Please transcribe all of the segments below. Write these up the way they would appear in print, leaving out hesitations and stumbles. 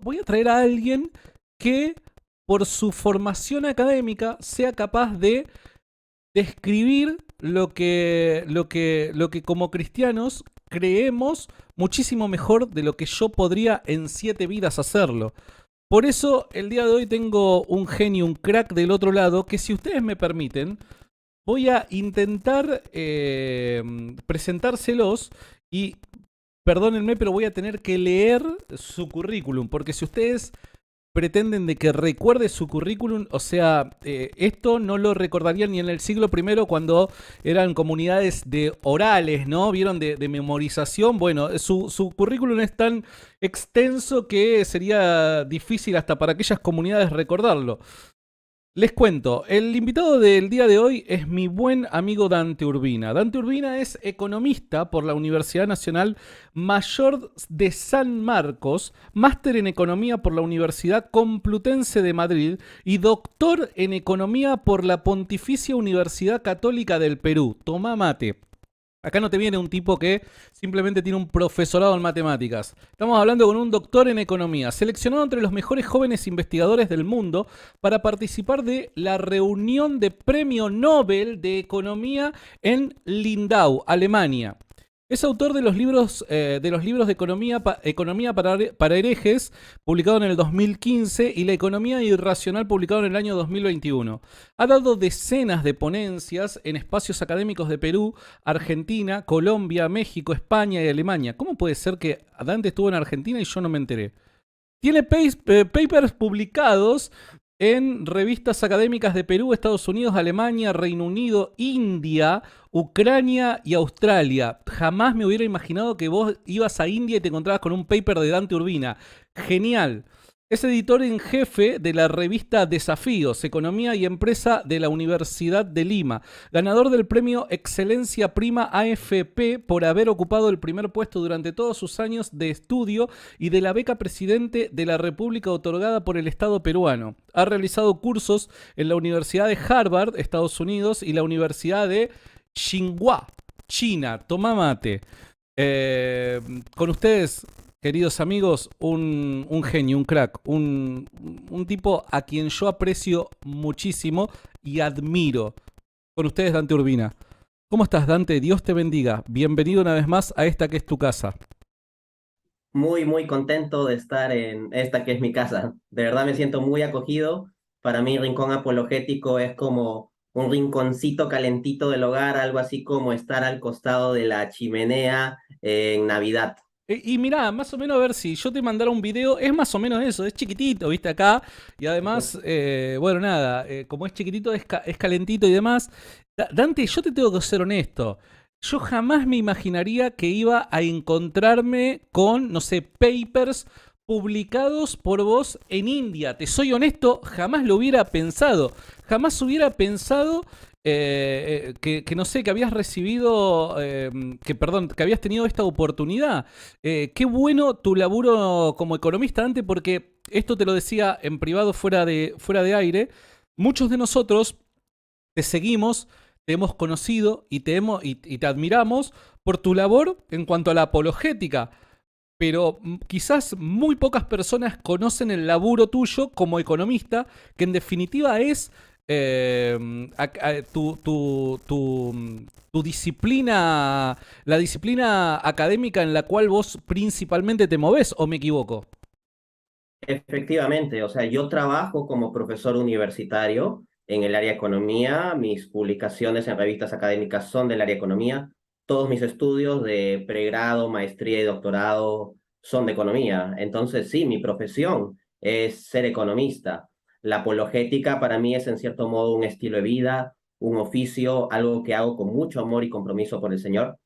voy a traer a alguien que por su formación académica sea capaz de describir lo que como cristianos creemos muchísimo mejor de lo que yo podría en 7 vidas hacerlo. Por eso el día de hoy tengo un genio, un crack del otro lado, que si ustedes me permiten, voy a intentar presentárselos y perdónenme, pero voy a tener que leer su currículum, porque si ustedes pretenden de que recuerde su currículum, o sea, esto no lo recordarían ni en el siglo I cuando eran comunidades de orales, ¿no? Vieron de memorización. Bueno, su currículum es tan extenso que sería difícil hasta para aquellas comunidades recordarlo. Les cuento, el invitado del día de hoy es mi buen amigo Dante Urbina. Dante Urbina es economista por la Universidad Nacional Mayor de San Marcos, máster en economía por la Universidad Complutense de Madrid y doctor en economía por la Pontificia Universidad Católica del Perú. Tomá mate. Acá no te viene un tipo que simplemente tiene un profesorado en matemáticas. Estamos hablando con un doctor en economía, seleccionado entre los mejores jóvenes investigadores del mundo para participar de la reunión de Premio Nobel de Economía en Lindau, Alemania. Es autor de los libros de Economía para herejes, publicado en el 2015, y La economía irracional, publicado en el año 2021. Ha dado decenas de ponencias en espacios académicos de Perú, Argentina, Colombia, México, España y Alemania. ¿Cómo puede ser que Dante estuvo en Argentina y yo no me enteré? Tiene papers publicados en revistas académicas de Perú, Estados Unidos, Alemania, Reino Unido, India, Ucrania y Australia. Jamás me hubiera imaginado que vos ibas a India y te encontrabas con un paper de Dante Urbina. Genial. Es editor en jefe de la revista Desafíos, Economía y Empresa de la Universidad de Lima. Ganador del premio Excelencia Prima AFP por haber ocupado el primer puesto durante todos sus años de estudio y de la beca Presidente de la República otorgada por el Estado peruano. Ha realizado cursos en la Universidad de Harvard, Estados Unidos, y la Universidad de Tsinghua, China. Tomá mate. Con ustedes, queridos amigos, un genio, un crack, un tipo a quien yo aprecio muchísimo y admiro. Con ustedes, Dante Urbina. ¿Cómo estás, Dante? Dios te bendiga. Bienvenido una vez más a esta que es tu casa. Muy, muy contento de estar en esta que es mi casa. De verdad me siento muy acogido. Para mí, Rincón Apologético es como un rinconcito calentito del hogar, algo así como estar al costado de la chimenea en Navidad. Y mirá, más o menos a ver si yo te mandara un video, es más o menos eso, es chiquitito, viste acá, y además, bueno, nada, como es chiquitito, es calentito y demás. Dante, yo te tengo que ser honesto, yo jamás me imaginaría que iba a encontrarme con, no sé, papers publicados por vos en India. Te soy honesto, jamás lo hubiera pensado, jamás hubiera pensado que no sé, que habías recibido, perdón, que habías tenido esta oportunidad. Qué bueno tu laburo como economista, Dante, porque esto te lo decía en privado fuera de aire. Muchos de nosotros te seguimos, te hemos conocido y te admiramos por tu labor en cuanto a la apologética. Pero quizás muy pocas personas conocen el laburo tuyo como economista, que en definitiva es tu disciplina, la disciplina académica en la cual vos principalmente te movés, ¿o me equivoco? Efectivamente, o sea, yo trabajo como profesor universitario en el área de economía. Mis publicaciones en revistas académicas son del área de economía. Todos mis estudios de pregrado, maestría y doctorado son de economía. Entonces, sí, mi profesión es ser economista. La apologética para mí es en cierto modo un estilo de vida, un oficio, algo que hago con mucho amor y compromiso por el Señor,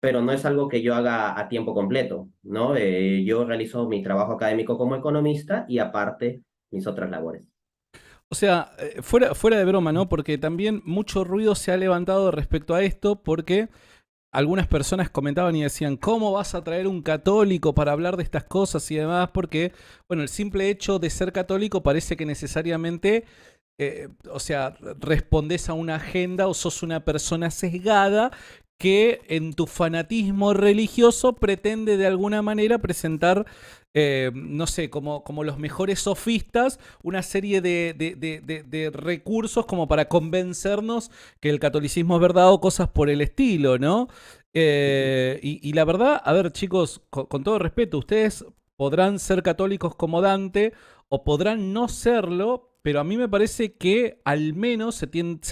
pero no es algo que yo haga a tiempo completo, ¿no? Yo realizo mi trabajo académico como economista y aparte mis otras labores. O sea, fuera de broma, ¿no? Porque también mucho ruido se ha levantado respecto a esto, porque algunas personas comentaban y decían, ¿cómo vas a traer un católico para hablar de estas cosas y demás? Porque, bueno, el simple hecho de ser católico parece que necesariamente, o sea, respondés a una agenda o sos una persona sesgada que en tu fanatismo religioso pretende de alguna manera presentar, no sé, como los mejores sofistas, una serie de recursos como para convencernos que el catolicismo es verdad o cosas por el estilo, ¿no? Y la verdad, a ver, chicos, con todo respeto, ustedes podrán ser católicos como Dante o podrán no serlo, pero a mí me parece que al menos se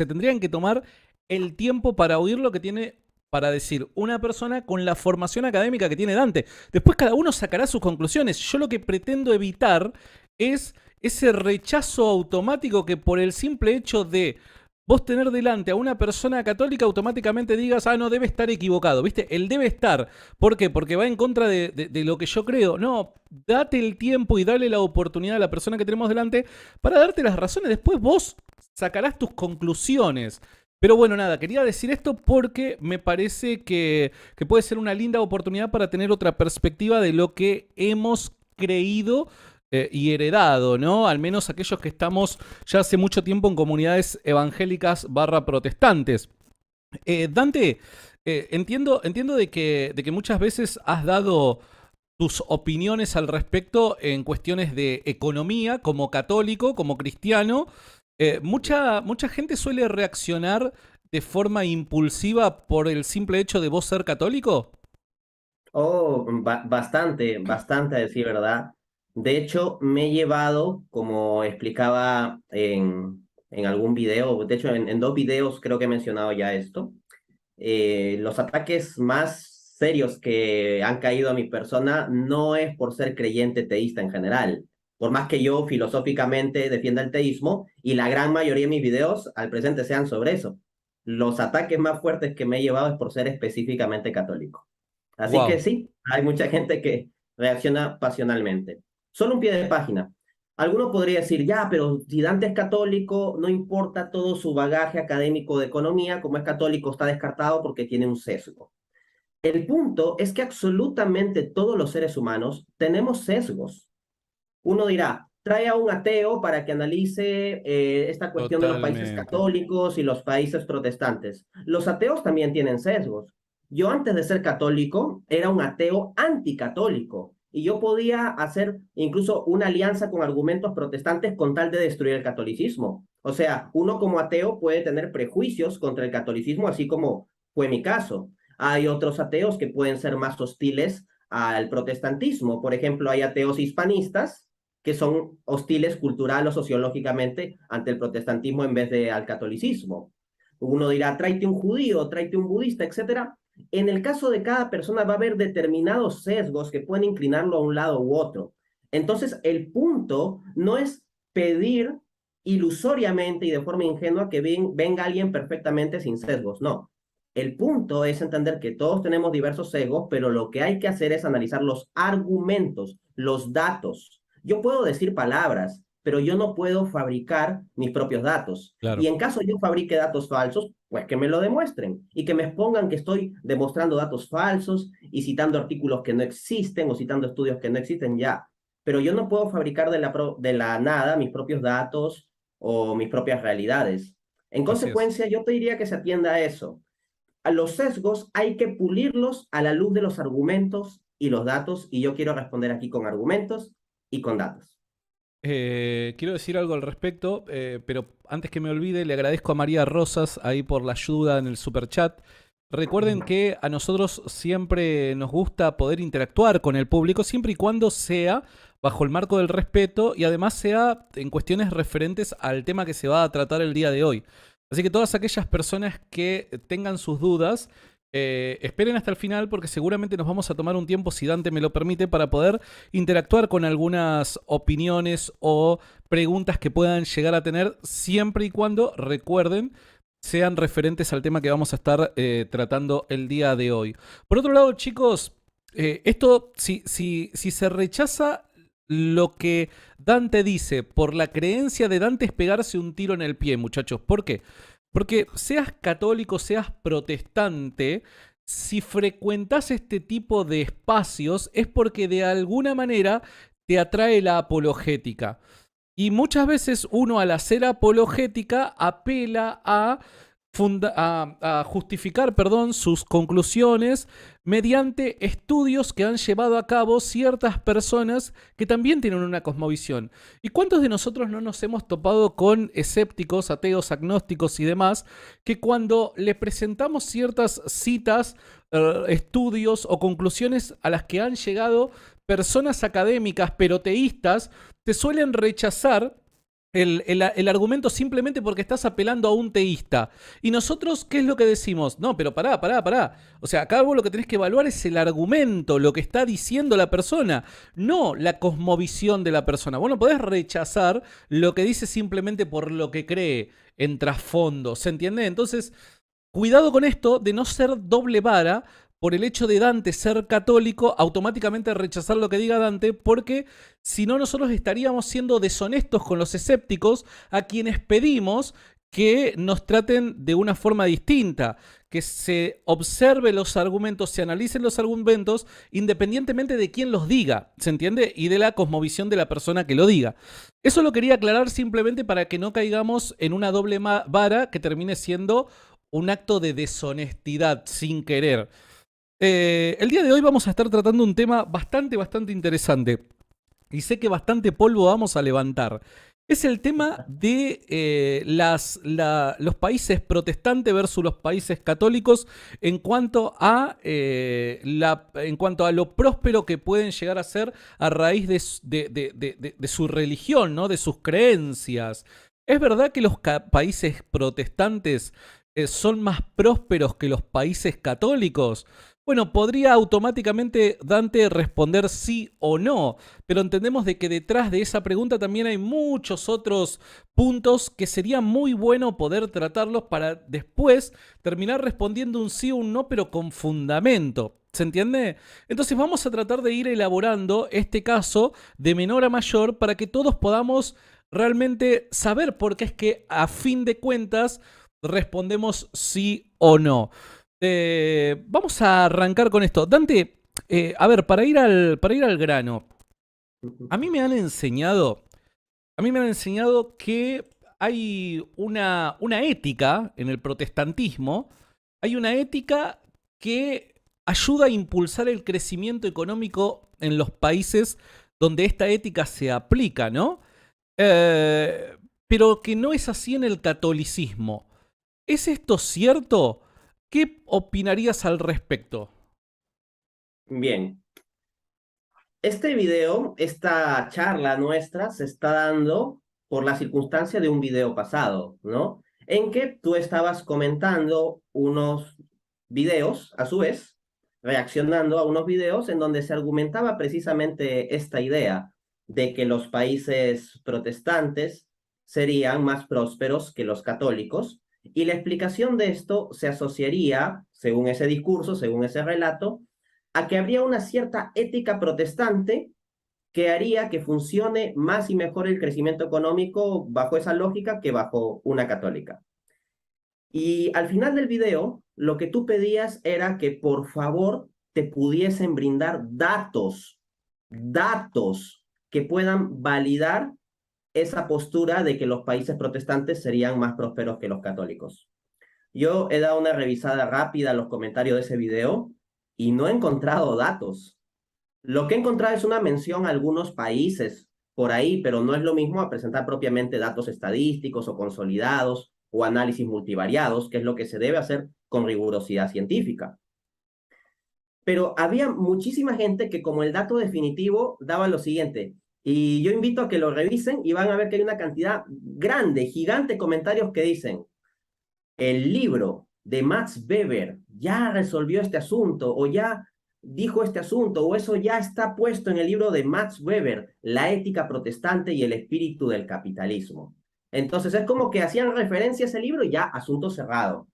tendrían que tomar el tiempo para oír lo que tiene para decir una persona con la formación académica que tiene Dante. Después cada uno sacará sus conclusiones. Yo lo que pretendo evitar es ese rechazo automático que por el simple hecho de vos tener delante a una persona católica automáticamente digas, ah, no, debe estar equivocado, ¿viste? Él debe estar. ¿Por qué? Porque va en contra de lo que yo creo. No, date el tiempo y dale la oportunidad a la persona que tenemos delante para darte las razones. Después vos sacarás tus conclusiones. Pero bueno, nada, quería decir esto porque me parece que puede ser una linda oportunidad para tener otra perspectiva de lo que hemos creído y heredado, ¿no? Al menos aquellos que estamos ya hace mucho tiempo en comunidades evangélicas barra protestantes. Dante, entiendo de que muchas veces has dado tus opiniones al respecto en cuestiones de economía, como católico, como cristiano. Mucha gente suele reaccionar de forma impulsiva por el simple hecho de vos ser católico. Oh, bastante a decir verdad. De hecho, me he llevado, como explicaba en algún video, de hecho en dos videos creo que he mencionado ya esto, los ataques más serios que han caído a mi persona no es por ser creyente teísta en general, por más que yo filosóficamente defienda el teísmo y la gran mayoría de mis videos al presente sean sobre eso. Los ataques más fuertes que me he llevado es por ser específicamente católico. Así que Wow. sí, hay mucha gente que reacciona pasionalmente. Solo un pie de página. Alguno podría decir, ya, pero si Dante es católico, no importa todo su bagaje académico de economía, como es católico está descartado porque tiene un sesgo. El punto es que absolutamente todos los seres humanos tenemos sesgos. Uno dirá, trae a un ateo para que analice esta cuestión de los países Totalmente. católicos y los países protestantes. Los ateos también tienen sesgos. Yo antes de ser católico era un ateo anticatólico y yo podía hacer incluso una alianza con argumentos protestantes con tal de destruir el catolicismo. O sea, uno como ateo puede tener prejuicios contra el catolicismo, así como fue mi caso. Hay otros ateos que pueden ser más hostiles al protestantismo. Por ejemplo, hay ateos hispanistas que son hostiles cultural o sociológicamente ante el protestantismo en vez de al catolicismo. Uno dirá, tráete un judío, tráete un budista, etcétera. En el caso de cada persona va a haber determinados sesgos que pueden inclinarlo a un lado u otro. Entonces, el punto no es pedir ilusoriamente y de forma ingenua que venga alguien perfectamente sin sesgos, no. El punto es entender que todos tenemos diversos sesgos, pero lo que hay que hacer es analizar los argumentos, los datos. Yo puedo decir palabras, pero yo no puedo fabricar mis propios datos. Y Claro. en caso yo fabrique datos falsos, pues que me lo demuestren y que me expongan que estoy demostrando datos falsos y citando artículos que no existen o citando estudios que no existen ya. Pero yo no puedo fabricar de la nada mis propios datos o mis propias realidades. En Así es. consecuencia, yo te diría que se atienda a eso. A los sesgos hay que pulirlos a la luz de los argumentos y los datos, y yo quiero responder aquí con argumentos y con datos. Quiero decir algo al respecto, pero antes que me olvide, le agradezco a María Rosas ahí por la ayuda en el super chat. Recuerden que a nosotros siempre nos gusta poder interactuar con el público, siempre y cuando sea bajo el marco del respeto y además sea en cuestiones referentes al tema que se va a tratar el día de hoy. Así que todas aquellas personas que tengan sus dudas, esperen hasta el final porque seguramente nos vamos a tomar un tiempo, si Dante me lo permite, para poder interactuar con algunas opiniones o preguntas que puedan llegar a tener, siempre y cuando, recuerden, sean referentes al tema que vamos a estar tratando el día de hoy. Por otro lado, chicos, esto, si se rechaza lo que Dante dice por la creencia de Dante, es pegarse un tiro en el pie, muchachos. ¿Por qué? Porque seas católico, seas protestante, si frecuentas este tipo de espacios es porque de alguna manera te atrae la apologética. Y muchas veces uno, al hacer apologética, apela a a justificar, perdón, sus conclusiones mediante estudios que han llevado a cabo ciertas personas que también tienen una cosmovisión. ¿Y cuántos de nosotros no nos hemos topado con escépticos, ateos, agnósticos y demás, que cuando le presentamos ciertas citas, estudios o conclusiones a las que han llegado personas académicas, pero teístas, te suelen rechazar el argumento simplemente porque estás apelando a un teísta? Y nosotros, ¿qué es lo que decimos? No, pero pará. O sea, acá vos lo que tenés que evaluar es el argumento, lo que está diciendo la persona, no la cosmovisión de la persona. Vos no podés rechazar lo que dice simplemente por lo que cree en trasfondo, ¿se entiende? Entonces, cuidado con esto de no ser doble vara por el hecho de Dante ser católico, automáticamente rechazar lo que diga Dante, porque si no nosotros estaríamos siendo deshonestos con los escépticos a quienes pedimos que nos traten de una forma distinta, que se observe los argumentos, se analicen los argumentos independientemente de quién los diga, ¿se entiende? Y de la cosmovisión de la persona que lo diga. Eso lo quería aclarar simplemente para que no caigamos en una doble vara que termine siendo un acto de deshonestidad sin querer. El día de hoy vamos a estar tratando un tema bastante interesante. Y sé que bastante polvo vamos a levantar. Es el tema de los países protestantes versus los países católicos en cuanto en cuanto a lo próspero que pueden llegar a ser a raíz de su religión, ¿no? De sus creencias. ¿Es verdad que los países protestantes son más prósperos que los países católicos? Bueno, podría automáticamente Dante responder sí o no, pero entendemos de que detrás de esa pregunta también hay muchos otros puntos que sería muy bueno poder tratarlos para después terminar respondiendo un sí o un no, pero con fundamento. ¿Se entiende? Entonces vamos a tratar de ir elaborando este caso de menor a mayor para que todos podamos realmente saber por qué es que a fin de cuentas respondemos sí o no. Vamos a arrancar con esto. Dante, a ver, para ir al grano, a mí me han enseñado, que hay una ética en el protestantismo, hay una ética que ayuda a impulsar el crecimiento económico en los países donde esta ética se aplica, ¿no? Eh, pero que no es así en el catolicismo. ¿Es esto cierto? ¿Qué opinarías al respecto? Bien, este video, esta charla nuestra se está dando por la circunstancia de un video pasado, ¿no? En que tú estabas comentando unos videos, a su vez, reaccionando a unos videos en donde se argumentaba precisamente esta idea de que los países protestantes serían más prósperos que los católicos, y la explicación de esto se asociaría, según ese discurso, según ese relato, a que habría una cierta ética protestante que haría que funcione más y mejor el crecimiento económico bajo esa lógica que bajo una católica. Y al final del video, lo que tú pedías era que por favor te pudiesen brindar datos que puedan validar esa postura de que los países protestantes serían más prósperos que los católicos. Yo he dado una revisada rápida a los comentarios de ese video y no he encontrado datos. Lo que he encontrado es una mención a algunos países por ahí, pero no es lo mismo a presentar propiamente datos estadísticos o consolidados o análisis multivariados, que es lo que se debe hacer con rigurosidad científica. Pero había muchísima gente que como el dato definitivo daba lo siguiente, y yo invito a que lo revisen y van a ver que hay una cantidad grande, gigante de comentarios que dicen: el libro de Max Weber ya resolvió este asunto, o ya dijo este asunto, o eso ya está puesto en el libro de Max Weber, La ética protestante y el espíritu del capitalismo. Entonces es como que hacían referencia a ese libro y ya asunto cerrado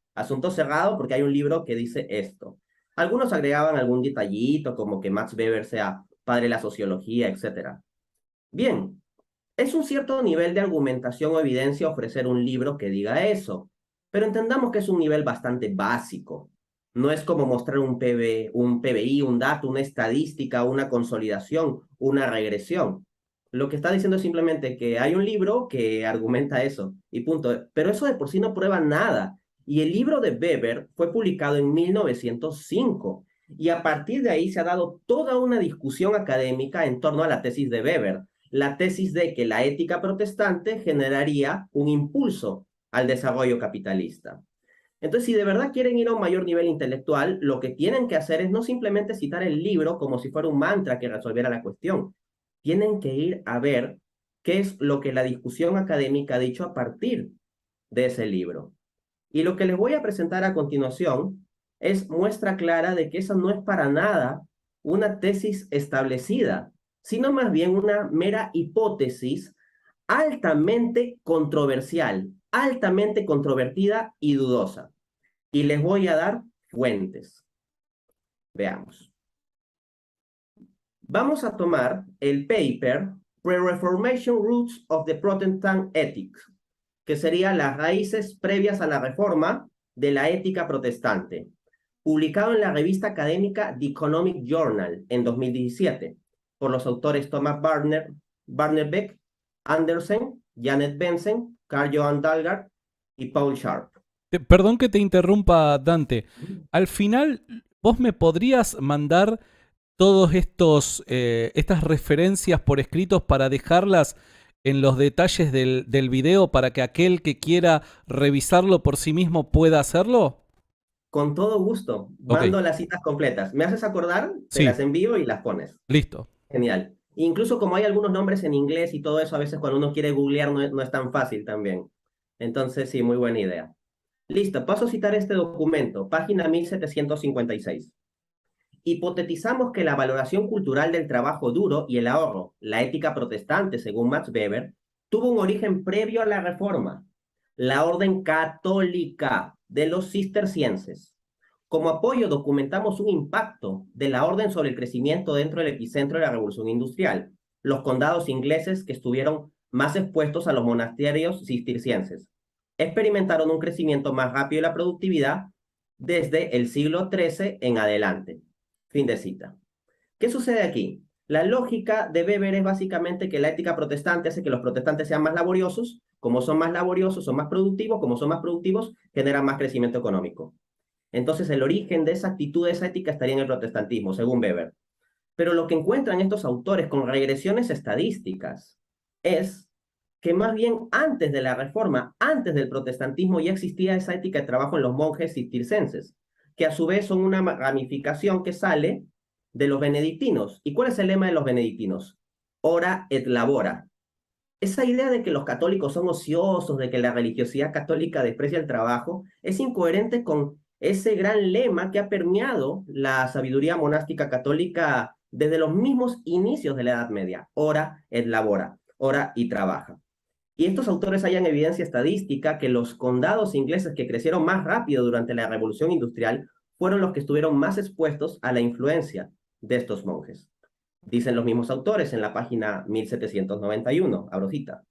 porque hay un libro que dice esto. Algunos agregaban algún detallito como que Max Weber sea padre de la sociología, etc. Bien, es un cierto nivel de argumentación o evidencia ofrecer un libro que diga eso, pero entendamos que es un nivel bastante básico. No es como mostrar un PBI, un dato, una estadística, una consolidación, una regresión. Lo que está diciendo es simplemente que hay un libro que argumenta eso y punto. Pero eso de por sí no prueba nada. Y el libro de Weber fue publicado en 1905. Y a partir de ahí se ha dado toda una discusión académica en torno a la tesis de Weber, la tesis de que la ética protestante generaría un impulso al desarrollo capitalista. Entonces, si de verdad quieren ir a un mayor nivel intelectual, lo que tienen que hacer es no simplemente citar el libro como si fuera un mantra que resolviera la cuestión. Tienen que ir a ver qué es lo que la discusión académica ha dicho a partir de ese libro. Y lo que les voy a presentar a continuación es muestra clara de que esa no es para nada una tesis establecida, sino más bien una mera hipótesis altamente controversial, altamente controvertida y dudosa. Y les voy a dar fuentes. Veamos. Vamos a tomar el paper Pre-Reformation Roots of the Protestant Ethics, que sería las raíces previas a la reforma de la ética protestante, publicado en la revista académica The Economic Journal en 2017, por los autores Thomas Barnebeck, Andersen, Janet Benson, Carl Johan Dalgaard y Paul Sharp. Perdón que te interrumpa, Dante. Al final, ¿vos me podrías mandar todos estas referencias por escritos para dejarlas en los detalles del video para que aquel que quiera revisarlo por sí mismo pueda hacerlo? Con todo gusto, Ok, mando las citas completas. ¿Me haces acordar? Te las sí, envío y las pones. listo. Genial. Incluso como hay algunos nombres en inglés y todo eso, a veces cuando uno quiere googlear no es tan fácil también. Entonces, sí, muy buena idea. Listo, paso a citar este documento, página 1756. Hipotetizamos que la valoración cultural del trabajo duro y el ahorro, la ética protestante, según Max Weber, tuvo un origen previo a la Reforma, la orden católica de los cistercienses. Como apoyo documentamos un impacto de la orden sobre el crecimiento dentro del epicentro de la Revolución Industrial, los condados ingleses que estuvieron más expuestos a los monasterios cistercienses. Experimentaron un crecimiento más rápido de la productividad desde el siglo XIII en adelante. Fin de cita. ¿Qué sucede aquí? La lógica de Weber es básicamente que la ética protestante hace que los protestantes sean más laboriosos. Como son más laboriosos, son más productivos. Como son más productivos, generan más crecimiento económico. Entonces, el origen de esa actitud, de esa ética, estaría en el protestantismo, según Weber. Pero lo que encuentran estos autores con regresiones estadísticas es que más bien antes de la reforma, antes del protestantismo, ya existía esa ética de trabajo en los monjes cistercienses, que a su vez son una ramificación que sale de los benedictinos. ¿Y cuál es el lema de los benedictinos? Ora et labora. Esa idea de que los católicos son ociosos, de que la religiosidad católica desprecia el trabajo, es incoherente con ese gran lema que ha permeado la sabiduría monástica católica desde los mismos inicios de la Edad Media. Ora et labora, ora y trabaja. Y estos autores hallan evidencia estadística que los condados ingleses que crecieron más rápido durante la Revolución Industrial fueron los que estuvieron más expuestos a la influencia de estos monjes. Dicen los mismos autores en la página 1791, abro cita.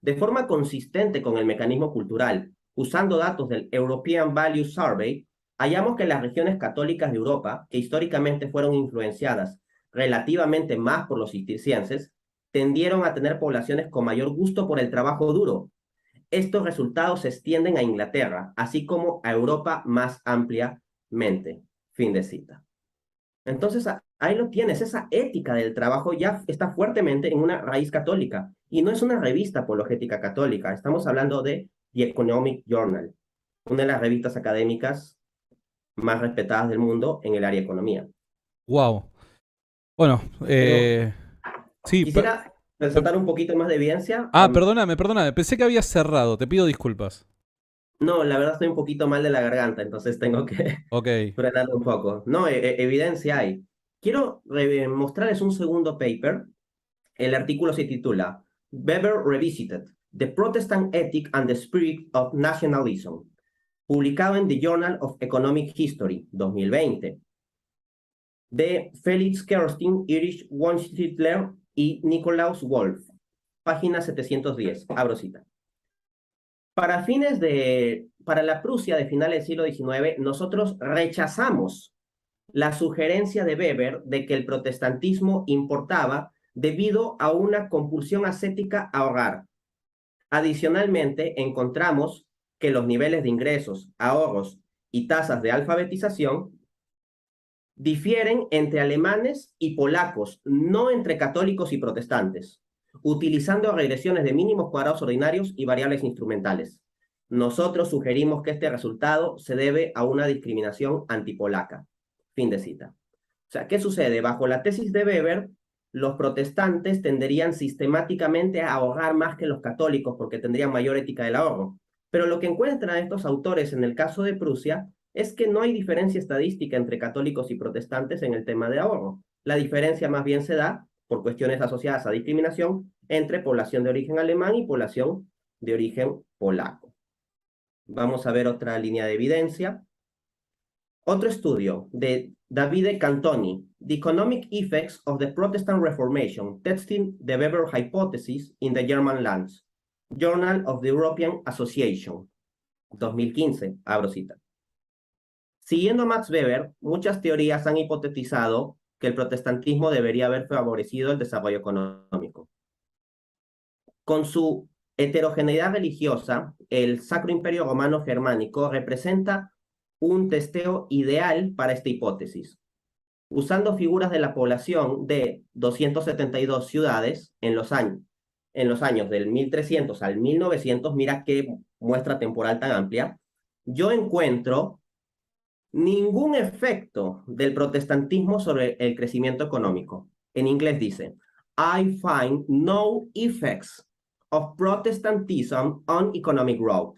De forma consistente con el mecanismo cultural, usando datos del European Value Survey, hallamos que las regiones católicas de Europa, que históricamente fueron influenciadas relativamente más por los cistercienses, tendieron a tener poblaciones con mayor gusto por el trabajo duro. Estos resultados se extienden a Inglaterra, así como a Europa más ampliamente. Fin de cita. Entonces, ahí lo tienes, esa ética del trabajo ya está fuertemente en una raíz católica. Y no es una revista apologética católica, estamos hablando de The Economic Journal, una de las revistas académicas más respetadas del mundo en el área de economía. Wow. Bueno, Pero sí. quisiera presentar un poquito más de evidencia. Perdóname. Pensé que habías cerrado. Te pido disculpas. No, la verdad estoy un poquito mal de la garganta, entonces tengo que Ok. frenarme un poco. No, evidencia hay. Quiero mostrarles un segundo paper. El artículo se titula Weber Revisited, The Protestant Ethic and the Spirit of Nationalism, publicado en The Journal of Economic History, 2020, de Felix Kerstin, Erich Wonstitler y Nikolaus Wolf, página 710, abro cita. Para la Prusia de finales del siglo XIX, nosotros rechazamos la sugerencia de Weber de que el protestantismo importaba debido a una compulsión ascética a ahorrar. Adicionalmente, encontramos que los niveles de ingresos, ahorros y tasas de alfabetización difieren entre alemanes y polacos, no entre católicos y protestantes, utilizando regresiones de mínimos cuadrados ordinarios y variables instrumentales. Nosotros sugerimos que este resultado se debe a una discriminación antipolaca. Fin de cita. O sea, ¿qué sucede? Bajo la tesis de Weber, los protestantes tenderían sistemáticamente a ahorrar más que los católicos porque tendrían mayor ética del ahorro. Pero lo que encuentran estos autores en el caso de Prusia es que no hay diferencia estadística entre católicos y protestantes en el tema de ahorro. La diferencia más bien se da por cuestiones asociadas a discriminación entre población de origen alemán y población de origen polaco. Vamos a ver otra línea de evidencia. Otro estudio de Davide Cantoni, The Economic Effects of the Protestant Reformation, Testing the Weber Hypothesis in the German Lands, Journal of the European Association, 2015, abro cita. Siguiendo a Max Weber, muchas teorías han hipotetizado que el protestantismo debería haber favorecido el desarrollo económico. Con su heterogeneidad religiosa, el Sacro Imperio Romano Germánico representa un testeo ideal para esta hipótesis. Usando figuras de la población de 272 ciudades en los años del 1300 al 1900, mira qué muestra temporal tan amplia, yo encuentro ningún efecto del protestantismo sobre el crecimiento económico. En inglés dice, I find no effects of Protestantism on economic growth.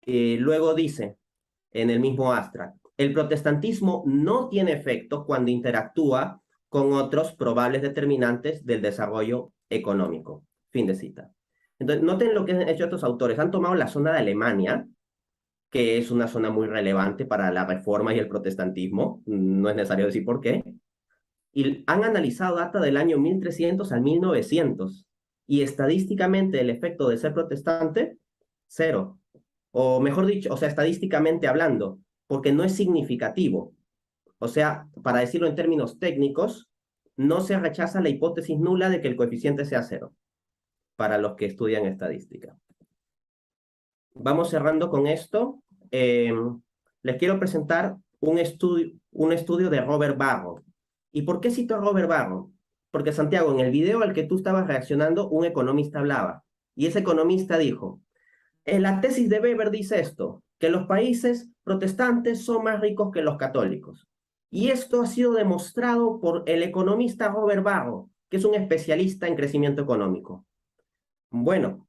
Luego dice, en el mismo abstract, el protestantismo no tiene efecto cuando interactúa con otros probables determinantes del desarrollo económico. Fin de cita. Entonces, noten lo que han hecho estos autores. Han tomado la zona de Alemania, que es una zona muy relevante para la reforma y el protestantismo, no es necesario decir por qué, y han analizado data del año 1300 al 1900, y estadísticamente el efecto de ser protestante, cero. O mejor dicho, o sea, estadísticamente hablando, porque no es significativo. O sea, para decirlo en términos técnicos, no se rechaza la hipótesis nula de que el coeficiente sea cero, para los que estudian estadística. Vamos cerrando con esto. Les quiero presentar un estudio de Robert Barro. ¿Y por qué cito a Robert Barro? Porque, Santiago, en el video al que tú estabas reaccionando, un economista hablaba. Y ese economista dijo, en la tesis de Weber dice esto, que los países protestantes son más ricos que los católicos. Y esto ha sido demostrado por el economista Robert Barro, que es un especialista en crecimiento económico. Bueno,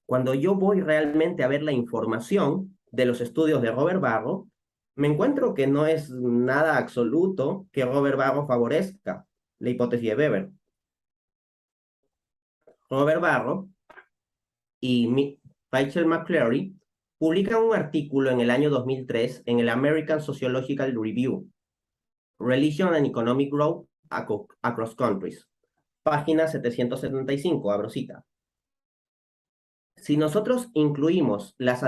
cuando yo voy realmente a ver la información de los estudios de Robert Barro, me encuentro que no es nada absoluto que Robert Barro favorezca la hipótesis de Weber. Robert Barro y Rachel McClary publican un artículo en el año 2003 en el American Sociological Review, Religion and Economic Growth Across Countries, página 775, abro cita. Si nosotros incluimos las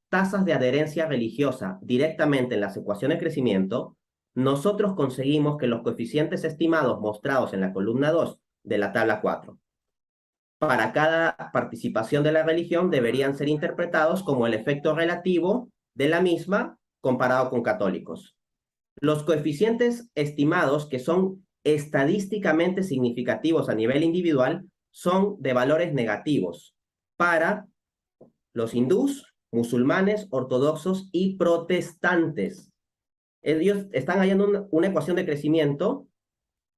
tasas de adherencia religiosa directamente en las ecuaciones de crecimiento, nosotros conseguimos que los coeficientes estimados mostrados en la columna 2 de la tabla 4 para cada participación de la religión deberían ser interpretados como el efecto relativo de la misma comparado con católicos. Los coeficientes estimados, que son estadísticamente significativos a nivel individual, son de valores negativos para los hindús, musulmanes, ortodoxos y protestantes. Ellos están hallando una ecuación de crecimiento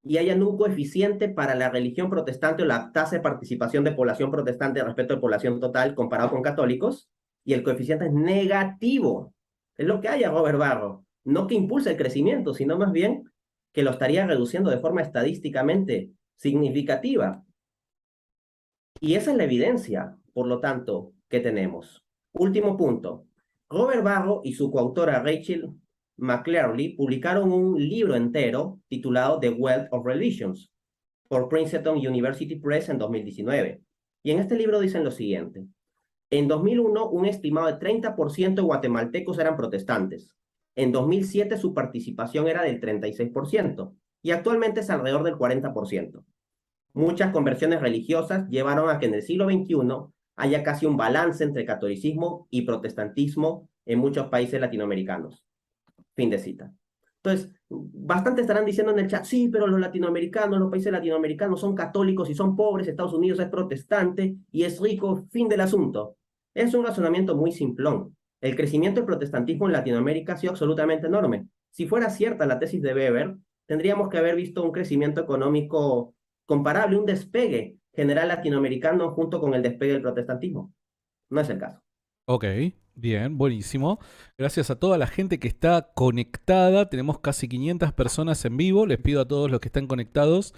y hayan un coeficiente para la religión protestante o la tasa de participación de población protestante respecto a población total comparado con católicos, y el coeficiente es negativo. Es lo que haya Robert Barro. No que impulse el crecimiento, sino más bien que lo estaría reduciendo de forma estadísticamente significativa. Y esa es la evidencia, por lo tanto, que tenemos. Último punto. Robert Barro y su coautora Rachel McClary publicaron un libro entero titulado The Wealth of Religions por Princeton University Press en 2019. Y en este libro dicen lo siguiente. En 2001, un estimado de 30% de guatemaltecos eran protestantes. En 2007, su participación era del 36% y actualmente es alrededor del 40%. Muchas conversiones religiosas llevaron a que en el siglo XXI haya casi un balance entre catolicismo y protestantismo en muchos países latinoamericanos. Fin de cita. Entonces, bastante estarán diciendo en el chat, sí, pero los latinoamericanos, los países latinoamericanos son católicos y son pobres, Estados Unidos es protestante y es rico, fin del asunto. Es un razonamiento muy simplón. El crecimiento del protestantismo en Latinoamérica ha sido absolutamente enorme. Si fuera cierta la tesis de Weber, tendríamos que haber visto un crecimiento económico comparable, un despegue general latinoamericano junto con el despegue del protestantismo. No es el caso. Ok, bien, buenísimo. Gracias a toda la gente que está conectada. Tenemos casi 500 personas en vivo. Les pido a todos los que están conectados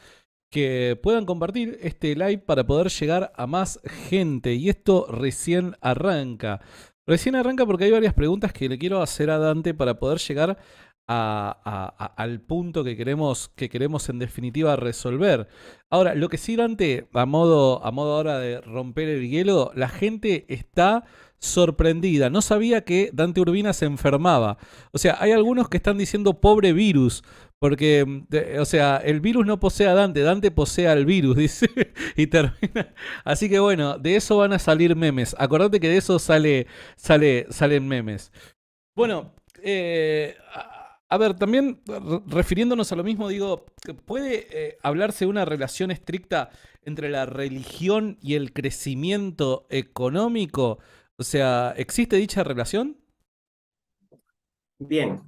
que puedan compartir este live para poder llegar a más gente. Y esto recién arranca. Recién arranca porque hay varias preguntas que le quiero hacer a Dante para poder llegar al punto que queremos en definitiva resolver. Ahora, lo que sí, Dante, a modo ahora de romper el hielo, la gente está sorprendida. No sabía que Dante Urbina se enfermaba. O sea, hay algunos que están diciendo pobre virus. Porque, o sea, el virus no posee a Dante, Dante posee al virus, dice, y termina. Así que bueno, de eso van a salir memes. Acordate que de eso salen memes. Bueno, a ver, también refiriéndonos a lo mismo, digo, ¿puede hablarse de una relación estricta entre la religión y el crecimiento económico? O sea, ¿existe dicha relación? Bien,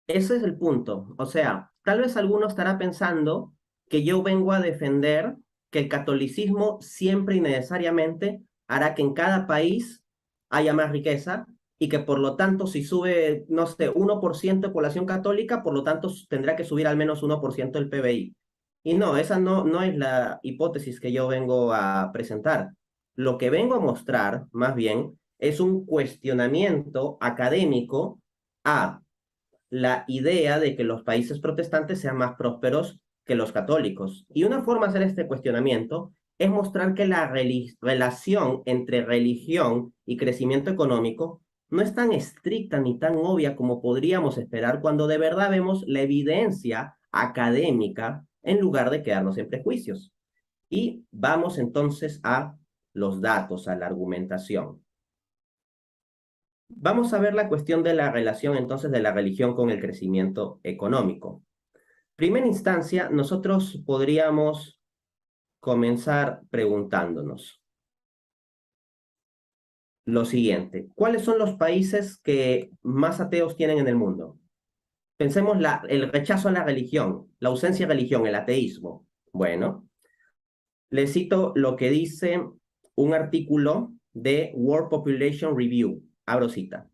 ese es el punto. O sea, tal vez alguno estará pensando que yo vengo a defender que el catolicismo siempre y necesariamente hará que en cada país haya más riqueza y que por lo tanto si sube, no sé, 1% de población católica, por lo tanto tendrá que subir al menos 1% del PBI. Y no, esa no es la hipótesis que yo vengo a presentar. Lo que vengo a mostrar, más bien, es un cuestionamiento académico a la idea de que los países protestantes sean más prósperos que los católicos. Y una forma de hacer este cuestionamiento es mostrar que la relación entre religión y crecimiento económico no es tan estricta ni tan obvia como podríamos esperar cuando de verdad vemos la evidencia académica en lugar de quedarnos en prejuicios. Y vamos entonces a los datos, a la argumentación. Vamos a ver la cuestión de la relación entonces de la religión con el crecimiento económico. Primera instancia, nosotros podríamos comenzar preguntándonos lo siguiente: ¿cuáles son los países que más ateos tienen en el mundo? Pensemos el rechazo a la religión, la ausencia de religión, el ateísmo. Bueno, les cito lo que dice un artículo de World Population Review. Abro cita.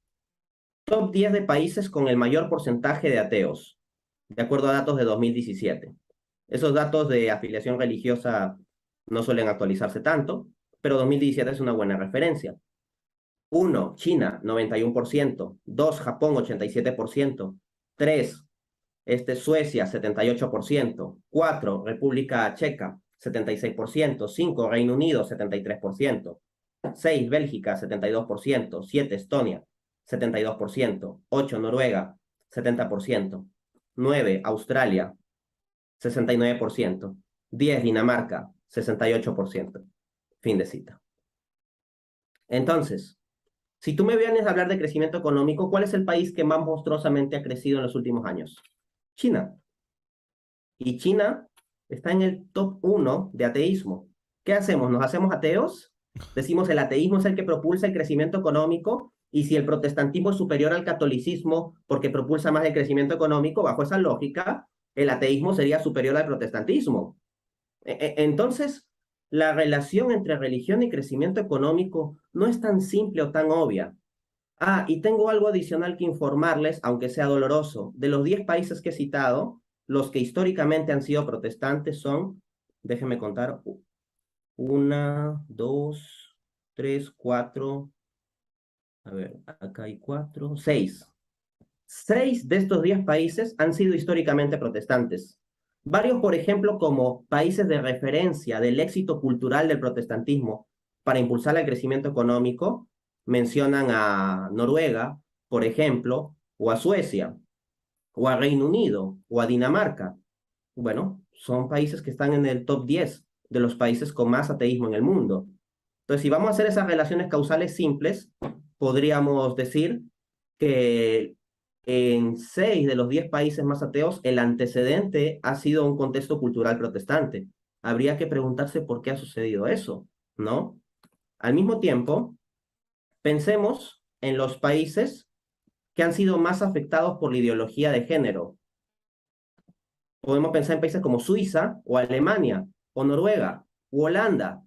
Top 10 de países con el mayor porcentaje de ateos, de acuerdo a datos de 2017. Esos datos de afiliación religiosa no suelen actualizarse tanto, pero 2017 es una buena referencia. 1, China, 91%. 2, Japón, 87%. 3, Suecia, 78%. 4, República Checa, 76%. 5, Reino Unido, 73%. 6, Bélgica, 72%. 7, Estonia, 72%. 8, Noruega, 70%. 9, Australia, 69%. 10, Dinamarca, 68%. Fin de cita. Entonces, si tú me vienes a hablar de crecimiento económico, ¿cuál es el país que más monstruosamente ha crecido en los últimos años? China. Y China está en el top 1 de ateísmo. ¿Qué hacemos? ¿Nos hacemos ateos? Decimos el ateísmo es el que propulsa el crecimiento económico, y si el protestantismo es superior al catolicismo porque propulsa más el crecimiento económico, bajo esa lógica, el ateísmo sería superior al protestantismo. Entonces, la relación entre religión y crecimiento económico no es tan simple o tan obvia. Ah, y tengo algo adicional que informarles, aunque sea doloroso. De los 10 países que he citado, los que históricamente han sido protestantes son, déjenme contar, 1, 2, 3, 4, a ver, acá hay 4, 6. 6 de estos 10 países han sido históricamente protestantes. Varios, por ejemplo, como países de referencia del éxito cultural del protestantismo para impulsar el crecimiento económico, mencionan a Noruega, por ejemplo, o a Suecia, o a Reino Unido, o a Dinamarca. Bueno, son países que están en el top 10 de los países con más ateísmo en el mundo. Entonces, si vamos a hacer esas relaciones causales simples, podríamos decir que en 6 de los 10 países más ateos, el antecedente ha sido un contexto cultural protestante. Habría que preguntarse por qué ha sucedido eso, ¿no? Al mismo tiempo, pensemos en los países que han sido más afectados por la ideología de género. Podemos pensar en países como Suiza o Alemania o Noruega o Holanda.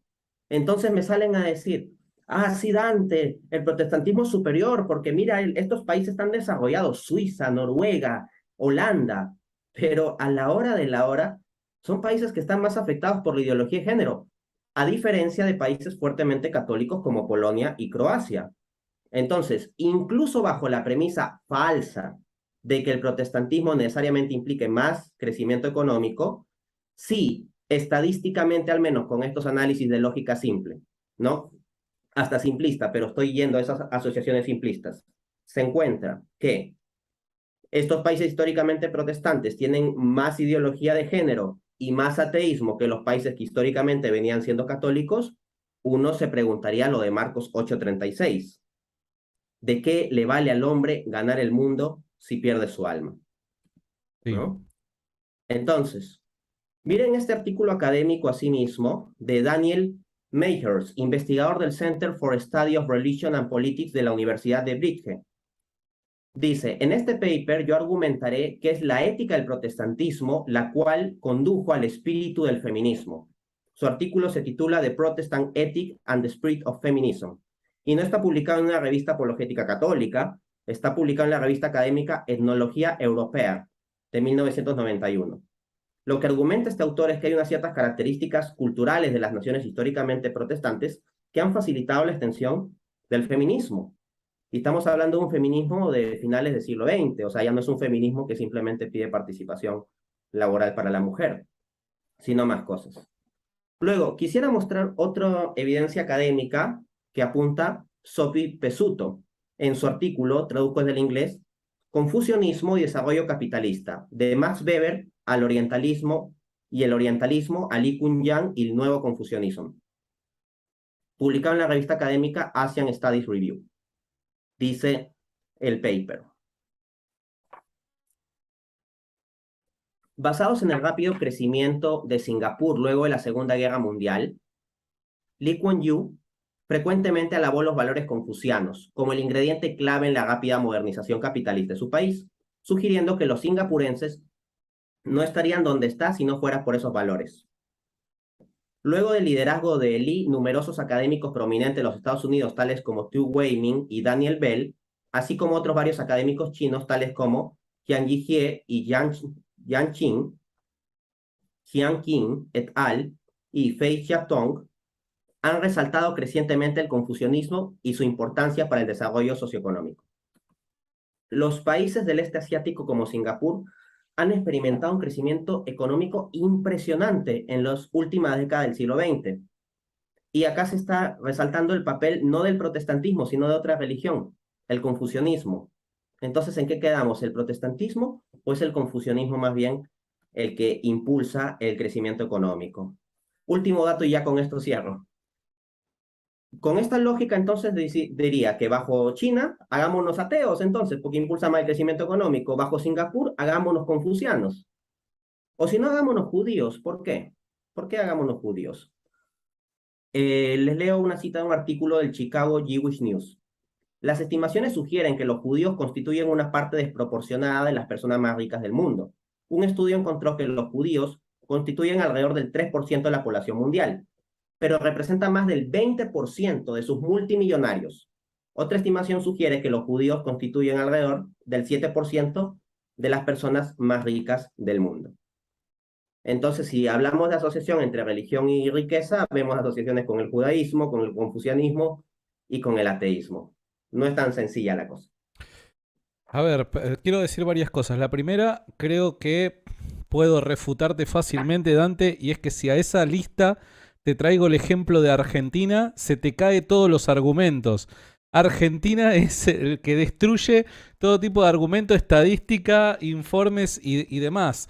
Entonces me salen a decir, ah, sí, Dante, el protestantismo es superior porque mira, estos países están desarrollados, Suiza, Noruega, Holanda, pero a la hora de la hora son países que están más afectados por la ideología de género, a diferencia de países fuertemente católicos como Polonia y Croacia. Entonces, incluso bajo la premisa falsa de que el protestantismo necesariamente implique más crecimiento económico, sí, estadísticamente al menos con estos análisis de lógica simple, ¿no? Hasta simplista, pero estoy yendo a esas asociaciones simplistas, se encuentra que estos países históricamente protestantes tienen más ideología de género y más ateísmo que los países que históricamente venían siendo católicos, uno se preguntaría lo de Marcos 8:36. ¿De qué le vale al hombre ganar el mundo si pierde su alma? Sí. ¿No? Entonces, miren este artículo académico asimismo de Daniel Mayhers, investigador del Center for Study of Religion and Politics de la Universidad de Bristol. Dice, en este paper yo argumentaré que es la ética del protestantismo la cual condujo al espíritu del feminismo. Su artículo se titula The Protestant Ethic and the Spirit of Feminism. Y no está publicado en una revista apologética católica, está publicado en la revista académica Etnología Europea de 1991. Lo que argumenta este autor es que hay unas ciertas características culturales de las naciones históricamente protestantes que han facilitado la extensión del feminismo. Y estamos hablando de un feminismo de finales del siglo XX, o sea, ya no es un feminismo que simplemente pide participación laboral para la mujer, sino más cosas. Luego, quisiera mostrar otra evidencia académica que apunta Sophie Pessuto en su artículo, traduzco del inglés, Confucianismo y desarrollo capitalista, de Max Weber al orientalismo y el orientalismo a Li Kuan-Yew y el nuevo confucianismo, publicado en la revista académica Asian Studies Review. Dice el paper. Basados en el rápido crecimiento de Singapur luego de la Segunda Guerra Mundial, Lee Kuan Yew frecuentemente alabó los valores confucianos como el ingrediente clave en la rápida modernización capitalista de su país, sugiriendo que los singapurenses no estarían donde está si no fuera por esos valores. Luego del liderazgo de Lee, numerosos académicos prominentes de los Estados Unidos, tales como Tu Weiming y Daniel Bell, así como otros varios académicos chinos, tales como Jiang Yijie y Jiang Qing et al. Y Fei Xiaotong, han resaltado crecientemente el confucianismo y su importancia para el desarrollo socioeconómico. Los países del este asiático como Singapur han experimentado un crecimiento económico impresionante en las últimas décadas del siglo XX. Y acá se está resaltando el papel no del protestantismo, sino de otra religión, el confucianismo. Entonces, ¿en qué quedamos? ¿El protestantismo o es el confucianismo más bien el que impulsa el crecimiento económico? Último dato y ya con esto cierro. Con esta lógica, entonces, diría que bajo China, hagámonos ateos, entonces, porque impulsa más el crecimiento económico. Bajo Singapur, hagámonos confucianos. O si no, hagámonos judíos. ¿Por qué? ¿Por qué hagámonos judíos? Les leo una cita de un artículo del Chicago Jewish News. Las estimaciones sugieren que los judíos constituyen una parte desproporcionada de las personas más ricas del mundo. Un estudio encontró que los judíos constituyen alrededor del 3% de la población mundial, pero representan más del 20% de sus multimillonarios. Otra estimación sugiere que los judíos constituyen alrededor del 7% de las personas más ricas del mundo. Entonces, si hablamos de asociación entre religión y riqueza, vemos asociaciones con el judaísmo, con el confucianismo y con el ateísmo. No es tan sencilla la cosa. A ver, quiero decir varias cosas. La primera, creo que puedo refutarte fácilmente, Dante, y es que si a esa lista te traigo el ejemplo de Argentina, se te caen todos los argumentos. Argentina es el que destruye todo tipo de argumento, estadística, informes y demás.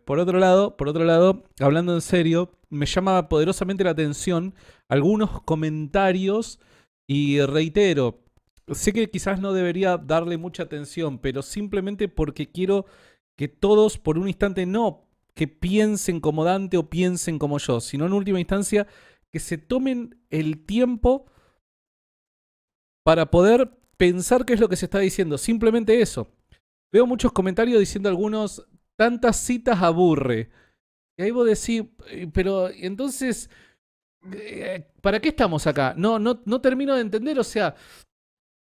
Por otro lado, hablando en serio, me llama poderosamente la atención algunos comentarios y reitero, sé que quizás no debería darle mucha atención, pero simplemente porque quiero que todos por un instante no que piensen como Dante o piensen como yo, sino en última instancia que se tomen el tiempo para poder pensar qué es lo que se está diciendo. Simplemente eso. Veo muchos comentarios diciendo algunos, tantas citas aburre. Y ahí vos decís, pero entonces, ¿para qué estamos acá? No termino de entender, o sea,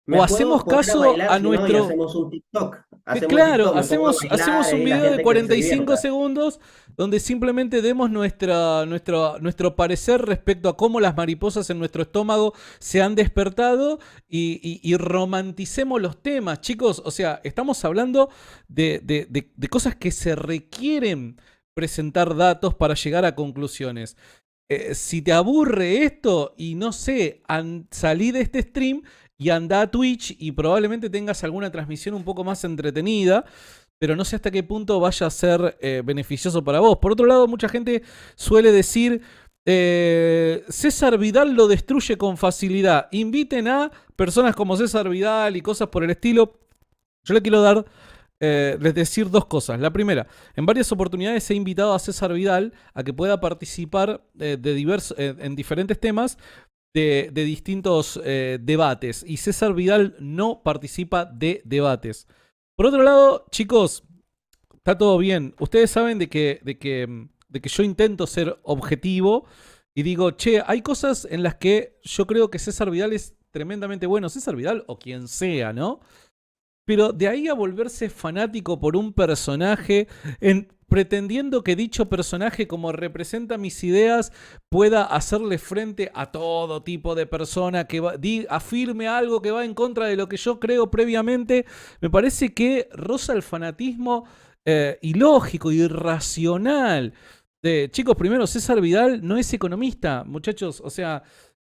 o Me hacemos puedo poner a caso bailar a si no y nuestro... hacemos un TikTok. Hacemos Claro, TikTok, me pongo a hacemos bailar un y la video de gente que se 45 divierta. segundos donde simplemente demos nuestro parecer respecto a cómo las mariposas en nuestro estómago se han despertado y romanticemos los temas, chicos. O sea, estamos hablando de cosas que se requieren presentar datos para llegar a conclusiones. Si te aburre esto y no sé, salí de este stream y anda a Twitch y probablemente tengas alguna transmisión un poco más entretenida, pero no sé hasta qué punto vaya a ser beneficioso para vos. Por otro lado, mucha gente suele decir, César Vidal lo destruye con facilidad. Inviten a personas como César Vidal y cosas por el estilo. Yo le quiero dar les decir dos cosas. La primera, en varias oportunidades he invitado a César Vidal a que pueda participar en diferentes temas de distintos debates. Y César Vidal no participa de debates. Por otro lado, chicos, está todo bien. Ustedes saben de que yo intento ser objetivo y digo, che, hay cosas en las que yo creo que César Vidal es tremendamente bueno. César Vidal o quien sea, ¿no? Pero de ahí a volverse fanático por un personaje, pretendiendo que dicho personaje, como representa mis ideas, pueda hacerle frente a todo tipo de persona que afirme algo que va en contra de lo que yo creo previamente, me parece que roza el fanatismo ilógico, irracional. Chicos, primero, César Vidal no es economista, muchachos, o sea,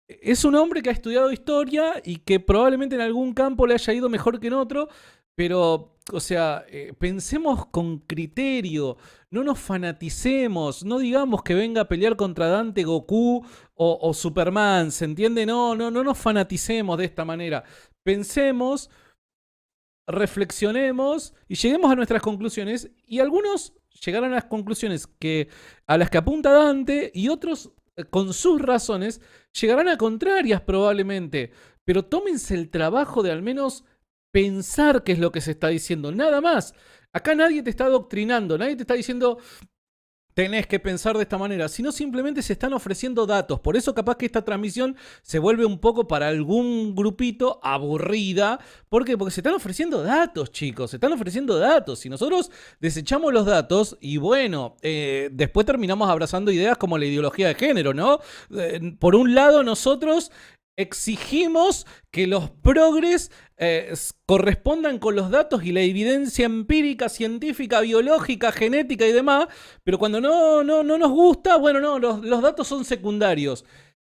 es un hombre que ha estudiado historia y que probablemente en algún campo le haya ido mejor que en otro, pero, o sea, pensemos con criterio, no nos fanaticemos, no digamos que venga a pelear contra Dante, Goku o Superman, ¿se entiende? No nos fanaticemos de esta manera. Pensemos, reflexionemos y lleguemos a nuestras conclusiones. Y algunos llegarán a las conclusiones a las que apunta Dante y otros, con sus razones, llegarán a contrarias probablemente. Pero tómense el trabajo de al menos pensar qué es lo que se está diciendo. Nada más. Acá nadie te está adoctrinando, nadie te está diciendo tenés que pensar de esta manera, sino simplemente se están ofreciendo datos. Por eso capaz que esta transmisión se vuelve un poco para algún grupito aburrida. ¿Por qué? Porque se están ofreciendo datos, chicos, se están ofreciendo datos. Y nosotros desechamos los datos y bueno, después terminamos abrazando ideas como la ideología de género, ¿no? Por un lado nosotros exigimos que los progres correspondan con los datos y la evidencia empírica, científica, biológica, genética y demás, pero cuando no nos gusta, bueno, no, los datos son secundarios.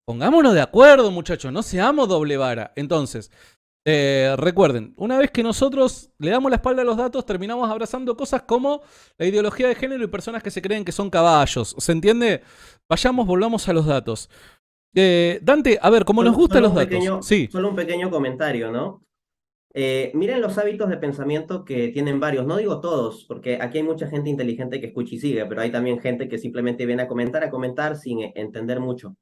Pongámonos de acuerdo, muchachos, no seamos doble vara. Entonces, recuerden, una vez que nosotros le damos la espalda a los datos, terminamos abrazando cosas como la ideología de género y personas que se creen que son caballos. ¿Se entiende? Volvamos a los datos. Dante, a ver, como nos gustan los datos. Sí. Solo un pequeño comentario, ¿no? Miren los hábitos de pensamiento que tienen varios, no digo todos, porque aquí hay mucha gente inteligente que escucha y sigue, pero hay también gente que simplemente viene a comentar sin entender mucho.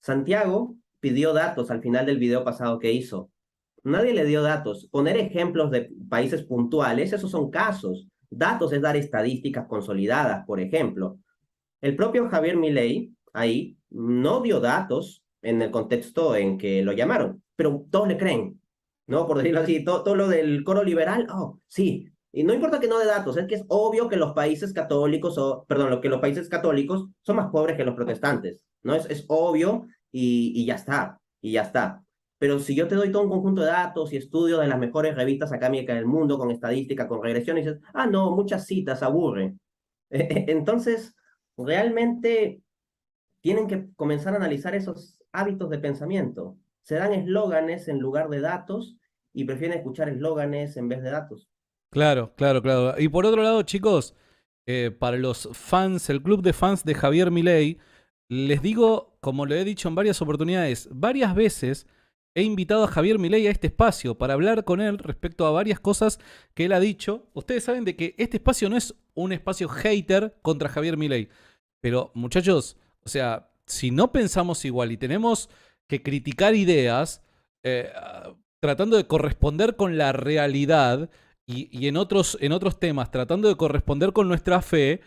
Santiago pidió datos al final del video pasado que hizo. Nadie le dio datos. Poner ejemplos de países puntuales, esos son casos. Datos es dar estadísticas consolidadas, por ejemplo. El propio Javier Milei ahí no dio datos en el contexto en que lo llamaron, pero todos le creen, ¿no? Por decirlo así, todo lo del coro liberal, oh, sí. Y no importa que no dé datos, es que es obvio que los países católicos, perdón, lo que los países católicos son más pobres que los protestantes, ¿no? Es obvio y ya está, y ya está. Pero si yo te doy todo un conjunto de datos y estudios de las mejores revistas académicas del mundo, con estadística, con regresión, y dices, ah, no, muchas citas aburren. Entonces, realmente tienen que comenzar a analizar esos hábitos de pensamiento. Se dan eslóganes en lugar de datos y prefieren escuchar eslóganes en vez de datos. Claro. Y por otro lado, chicos, para los fans, el club de fans de Javier Milei, les digo, como lo he dicho en varias oportunidades, varias veces he invitado a Javier Milei a este espacio para hablar con él respecto a varias cosas que él ha dicho. Ustedes saben de que este espacio no es un espacio hater contra Javier Milei. Pero muchachos, o sea, si no pensamos igual y tenemos que criticar ideas, tratando de corresponder con la realidad y en otros temas, tratando de corresponder con nuestra fe,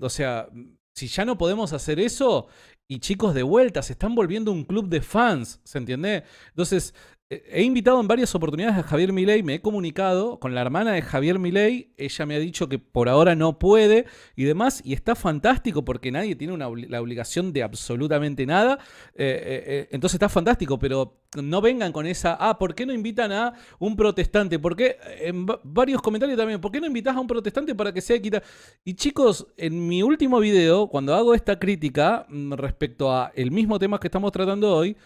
o sea, si ya no podemos hacer eso, y chicos, de vuelta, se están volviendo un club de fans, ¿se entiende? Entonces, he invitado en varias oportunidades a Javier Milei, me he comunicado con la hermana de Javier Milei, ella me ha dicho que por ahora no puede y demás, y está fantástico porque nadie tiene la obligación de absolutamente nada, entonces está fantástico, pero no vengan con esa, ¿por qué no invitan a un protestante? ¿Por qué? En varios comentarios también, ¿por qué no invitas a un protestante para que sea equitativo? Y chicos, en mi último video, cuando hago esta crítica respecto a el mismo tema que estamos tratando hoy,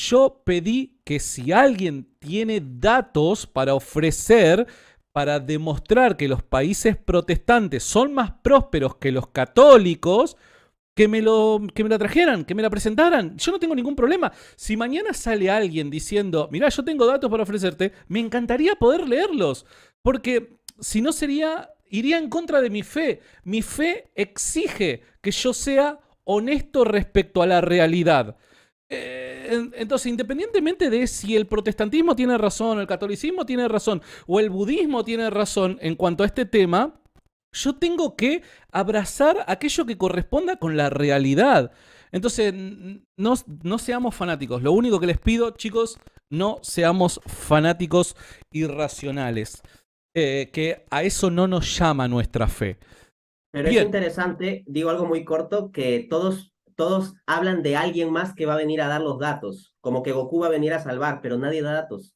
yo pedí que si alguien tiene datos para ofrecer, para demostrar que los países protestantes son más prósperos que los católicos, que me la trajeran, que me la presentaran. Yo no tengo ningún problema. Si mañana sale alguien diciendo, mirá, yo tengo datos para ofrecerte, me encantaría poder leerlos. Porque si no iría en contra de mi fe. Mi fe exige que yo sea honesto respecto a la realidad. Entonces, independientemente de si el protestantismo tiene razón, el catolicismo tiene razón o el budismo tiene razón en cuanto a este tema, yo tengo que abrazar aquello que corresponda con la realidad. Entonces, no seamos fanáticos. Lo único que les pido, chicos, no seamos fanáticos irracionales. Que a eso no nos llama nuestra fe. Pero es Bien, interesante, digo algo muy corto, que todos hablan de alguien más que va a venir a dar los datos, como que Goku va a venir a salvar, pero nadie da datos.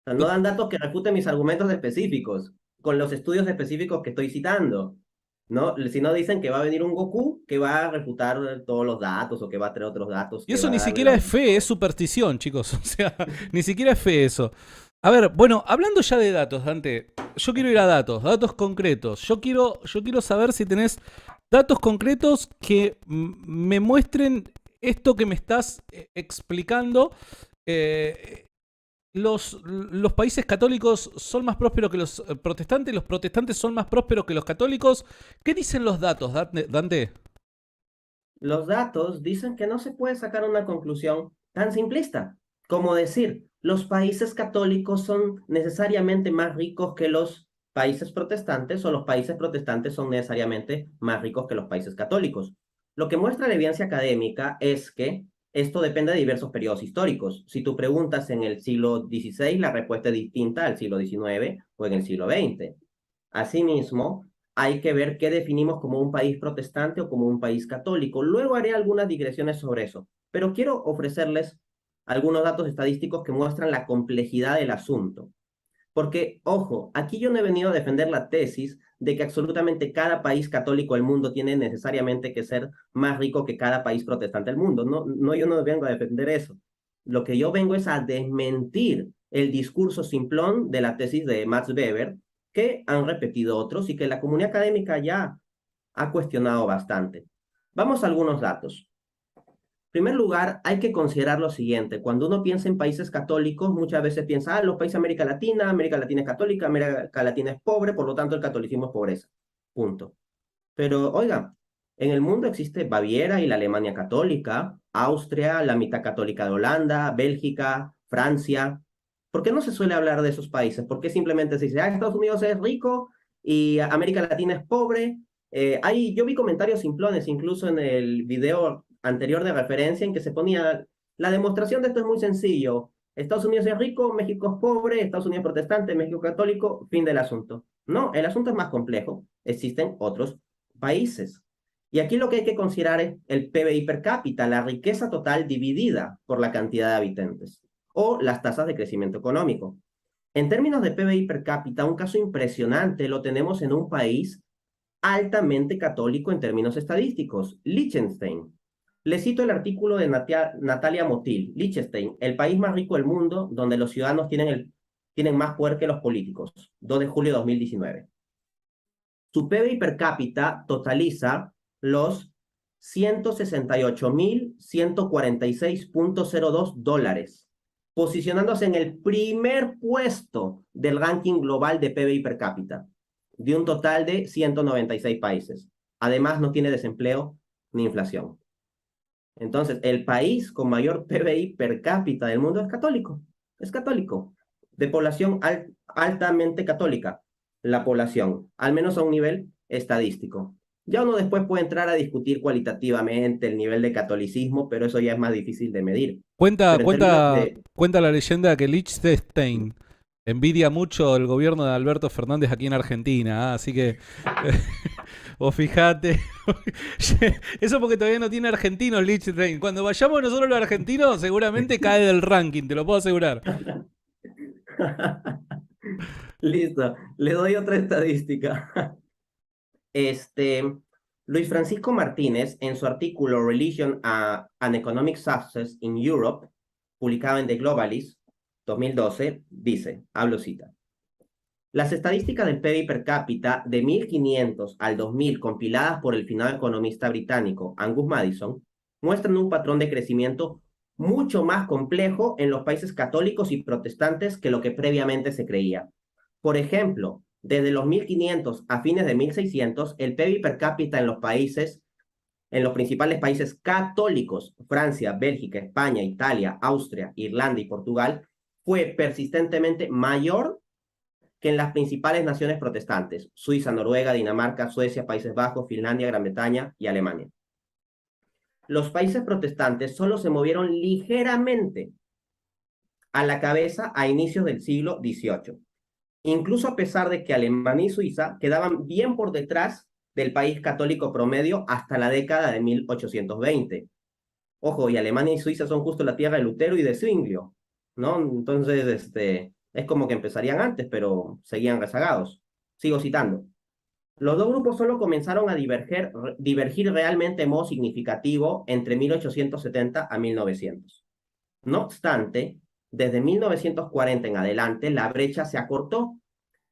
O sea, no dan datos que refuten mis argumentos específicos, con los estudios específicos que estoy citando. ¿No? Si no dicen que va a venir un Goku que va a refutar todos los datos o que va a traer otros datos, y que eso va a ni darle siquiera la... es fe, es superstición, chicos. O sea, ni siquiera es fe eso. A ver, bueno, hablando ya de datos, Dante, yo quiero ir a datos concretos. Yo quiero saber si tenés datos concretos que me muestren esto que me estás explicando. Eh, los países católicos son más prósperos que los protestantes son más prósperos que los católicos. ¿Qué dicen los datos, Dante? Los datos dicen que no se puede sacar una conclusión tan simplista como decir, los países católicos son necesariamente más ricos que los países protestantes o los países protestantes son necesariamente más ricos que los países católicos. Lo que muestra la evidencia académica es que esto depende de diversos periodos históricos. Si tú preguntas en el siglo XVI, la respuesta es distinta al siglo XIX o en el siglo XX. Asimismo, hay que ver qué definimos como un país protestante o como un país católico. Luego haré algunas digresiones sobre eso, pero quiero ofrecerles algunos datos estadísticos que muestran la complejidad del asunto. Porque, ojo, aquí yo no he venido a defender la tesis de que absolutamente cada país católico del mundo tiene necesariamente que ser más rico que cada país protestante del mundo. No, no, yo no vengo a defender eso. Lo que yo vengo es a desmentir el discurso simplón de la tesis de Max Weber, que han repetido otros y que la comunidad académica ya ha cuestionado bastante. Vamos a algunos datos. En primer lugar, hay que considerar lo siguiente. Cuando uno piensa en países católicos, muchas veces piensa, los países de América Latina es católica, América Latina es pobre, por lo tanto el catolicismo es pobreza. Punto. Pero, oiga, en el mundo existe Baviera y la Alemania católica, Austria, la mitad católica de Holanda, Bélgica, Francia. ¿Por qué no se suele hablar de esos países? ¿Por qué simplemente se dice, Estados Unidos es rico y América Latina es pobre? Yo vi comentarios simplones, incluso en el video anterior de referencia, en que se ponía, la demostración de esto es muy sencillo. Estados Unidos es rico, México es pobre, Estados Unidos es protestante, México católico, fin del asunto. No, el asunto es más complejo. Existen otros países. Y aquí lo que hay que considerar es el PBI per cápita, la riqueza total dividida por la cantidad de habitantes, o las tasas de crecimiento económico. En términos de PBI per cápita, un caso impresionante lo tenemos en un país altamente católico en términos estadísticos, Liechtenstein. Le cito el artículo de Natalia Motil, Liechtenstein, el país más rico del mundo, donde los ciudadanos tienen más poder que los políticos, 2 de julio de 2019. Su PBI per cápita totaliza los 168.146.02 dólares, posicionándose en el primer puesto del ranking global de PBI per cápita, de un total de 196 países. Además, no tiene desempleo ni inflación. Entonces, el país con mayor PBI per cápita del mundo es católico, de población altamente católica, la población, al menos a un nivel estadístico. Ya uno después puede entrar a discutir cualitativamente el nivel de catolicismo, pero eso ya es más difícil de medir. Cuenta, Pero en términos cuenta, de... cuenta la leyenda que Liechtenstein envidia mucho el gobierno de Alberto Fernández aquí en Argentina, ¿ah? Así que vos fijate. Eso porque todavía no tiene argentinos Liechtenstein. Cuando vayamos nosotros los argentinos, seguramente cae del ranking, te lo puedo asegurar. Listo, le doy otra estadística. Este, Luis Francisco Martínez, en su artículo Religion and Economic Success in Europe, publicado en The Globalist 2012, dice, hablo cita, las estadísticas del PIB per cápita de 1500 al 2000 compiladas por el finado economista británico Angus Maddison muestran un patrón de crecimiento mucho más complejo en los países católicos y protestantes que lo que previamente se creía. Por ejemplo, desde los 1500 a fines de 1600, el PIB per cápita en los principales países católicos, Francia, Bélgica, España, Italia, Austria, Irlanda y Portugal, fue persistentemente mayor que en las principales naciones protestantes, Suiza, Noruega, Dinamarca, Suecia, Países Bajos, Finlandia, Gran Bretaña y Alemania. Los países protestantes solo se movieron ligeramente a la cabeza a inicios del siglo XVIII, incluso a pesar de que Alemania y Suiza quedaban bien por detrás del país católico promedio hasta la década de 1820. Ojo, y Alemania y Suiza son justo la tierra de Lutero y de Zwinglio, ¿no? Entonces, es como que empezarían antes, pero seguían rezagados. Sigo citando. Los dos grupos solo comenzaron a divergir realmente de modo significativo entre 1870 a 1900. No obstante, desde 1940 en adelante, la brecha se acortó.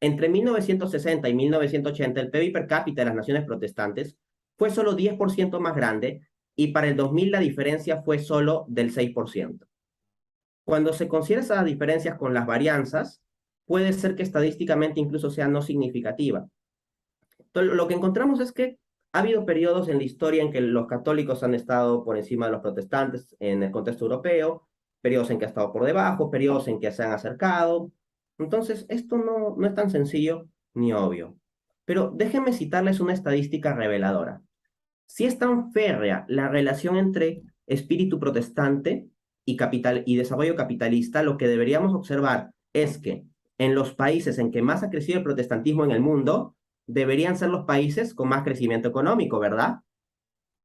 Entre 1960 y 1980, el PIB per cápita de las naciones protestantes fue solo 10% más grande y para el 2000 la diferencia fue solo del 6%. Cuando se considera esas diferencias con las varianzas, puede ser que estadísticamente incluso sea no significativa. Entonces, lo que encontramos es que ha habido periodos en la historia en que los católicos han estado por encima de los protestantes en el contexto europeo, periodos en que ha estado por debajo, periodos en que se han acercado. Entonces, esto no es tan sencillo ni obvio. Pero déjenme citarles una estadística reveladora. Si es tan férrea la relación entre espíritu protestante y desarrollo capitalista, lo que deberíamos observar es que en los países en que más ha crecido el protestantismo en el mundo, deberían ser los países con más crecimiento económico, ¿verdad?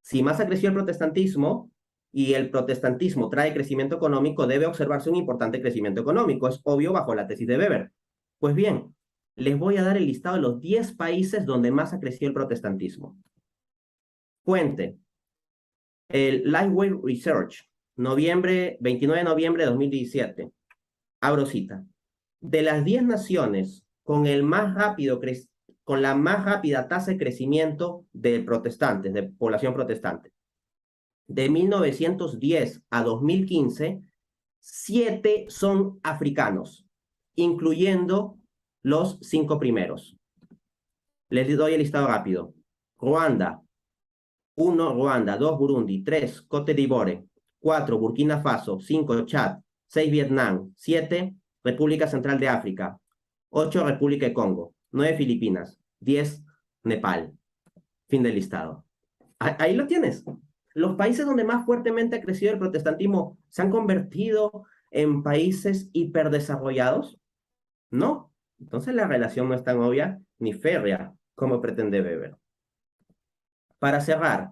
Si más ha crecido el protestantismo y el protestantismo trae crecimiento económico, debe observarse un importante crecimiento económico. Es obvio bajo la tesis de Weber. Pues bien, les voy a dar el listado de los 10 países donde más ha crecido el protestantismo. Fuente, el Liveway Research, 29 de noviembre de 2017. Abro cita. De las 10 naciones con la más rápida tasa de crecimiento de protestantes, de población protestante, de 1910 a 2015, 7 son africanos, incluyendo los 5 primeros. Les doy el listado rápido. Ruanda, 1 Ruanda, 2 Burundi, 3 Cote d'Ivoire, 4 Burkina Faso, 5 Chad, 6 Vietnam, 7 República Central de África, 8 República de Congo, 9 Filipinas, 10 Nepal. Fin del listado. Ahí lo tienes. Los países donde más fuertemente ha crecido el protestantismo se han convertido en países hiperdesarrollados. No. Entonces la relación no es tan obvia ni férrea como pretende Weber. Para cerrar,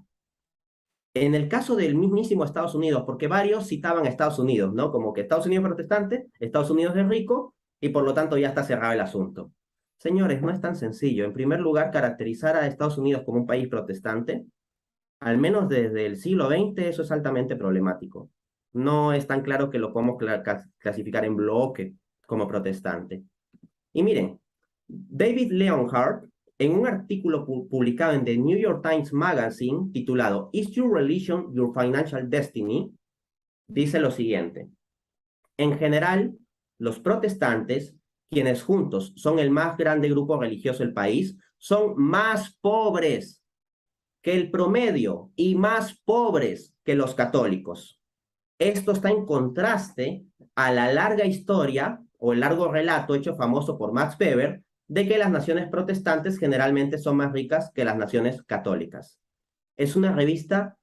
en el caso del mismísimo Estados Unidos, porque varios citaban a Estados Unidos, ¿no? Como que Estados Unidos es protestante, Estados Unidos es rico y por lo tanto ya está cerrado el asunto. Señores, no es tan sencillo. En primer lugar, caracterizar a Estados Unidos como un país protestante, al menos desde el siglo XX, eso es altamente problemático. No es tan claro que lo podemos clasificar en bloque como protestante. Y miren, David Leonhardt en un artículo publicado en The New York Times Magazine titulado ¿Is Your Religion Your Financial Destiny? Dice lo siguiente. En general, los protestantes, quienes juntos son el más grande grupo religioso del país, son más pobres que el promedio y más pobres que los católicos. Esto está en contraste a la larga historia o el largo relato hecho famoso por Max Weber de que las naciones protestantes generalmente son más ricas que las naciones católicas. Es una revista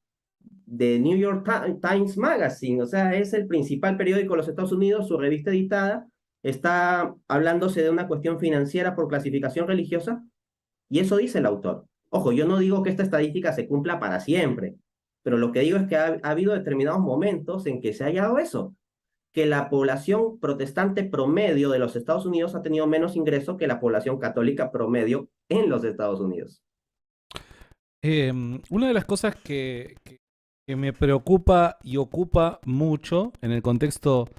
de New York Times Magazine, o sea, es el principal periódico de los Estados Unidos, su revista editada, está hablándose de una cuestión financiera por clasificación religiosa, y eso dice el autor. Ojo, yo no digo que esta estadística se cumpla para siempre, pero lo que digo es que ha habido determinados momentos en que se ha hallado eso, que la población protestante promedio de los Estados Unidos ha tenido menos ingreso que la población católica promedio en los Estados Unidos. Una de las cosas que me preocupa y ocupa mucho en el contexto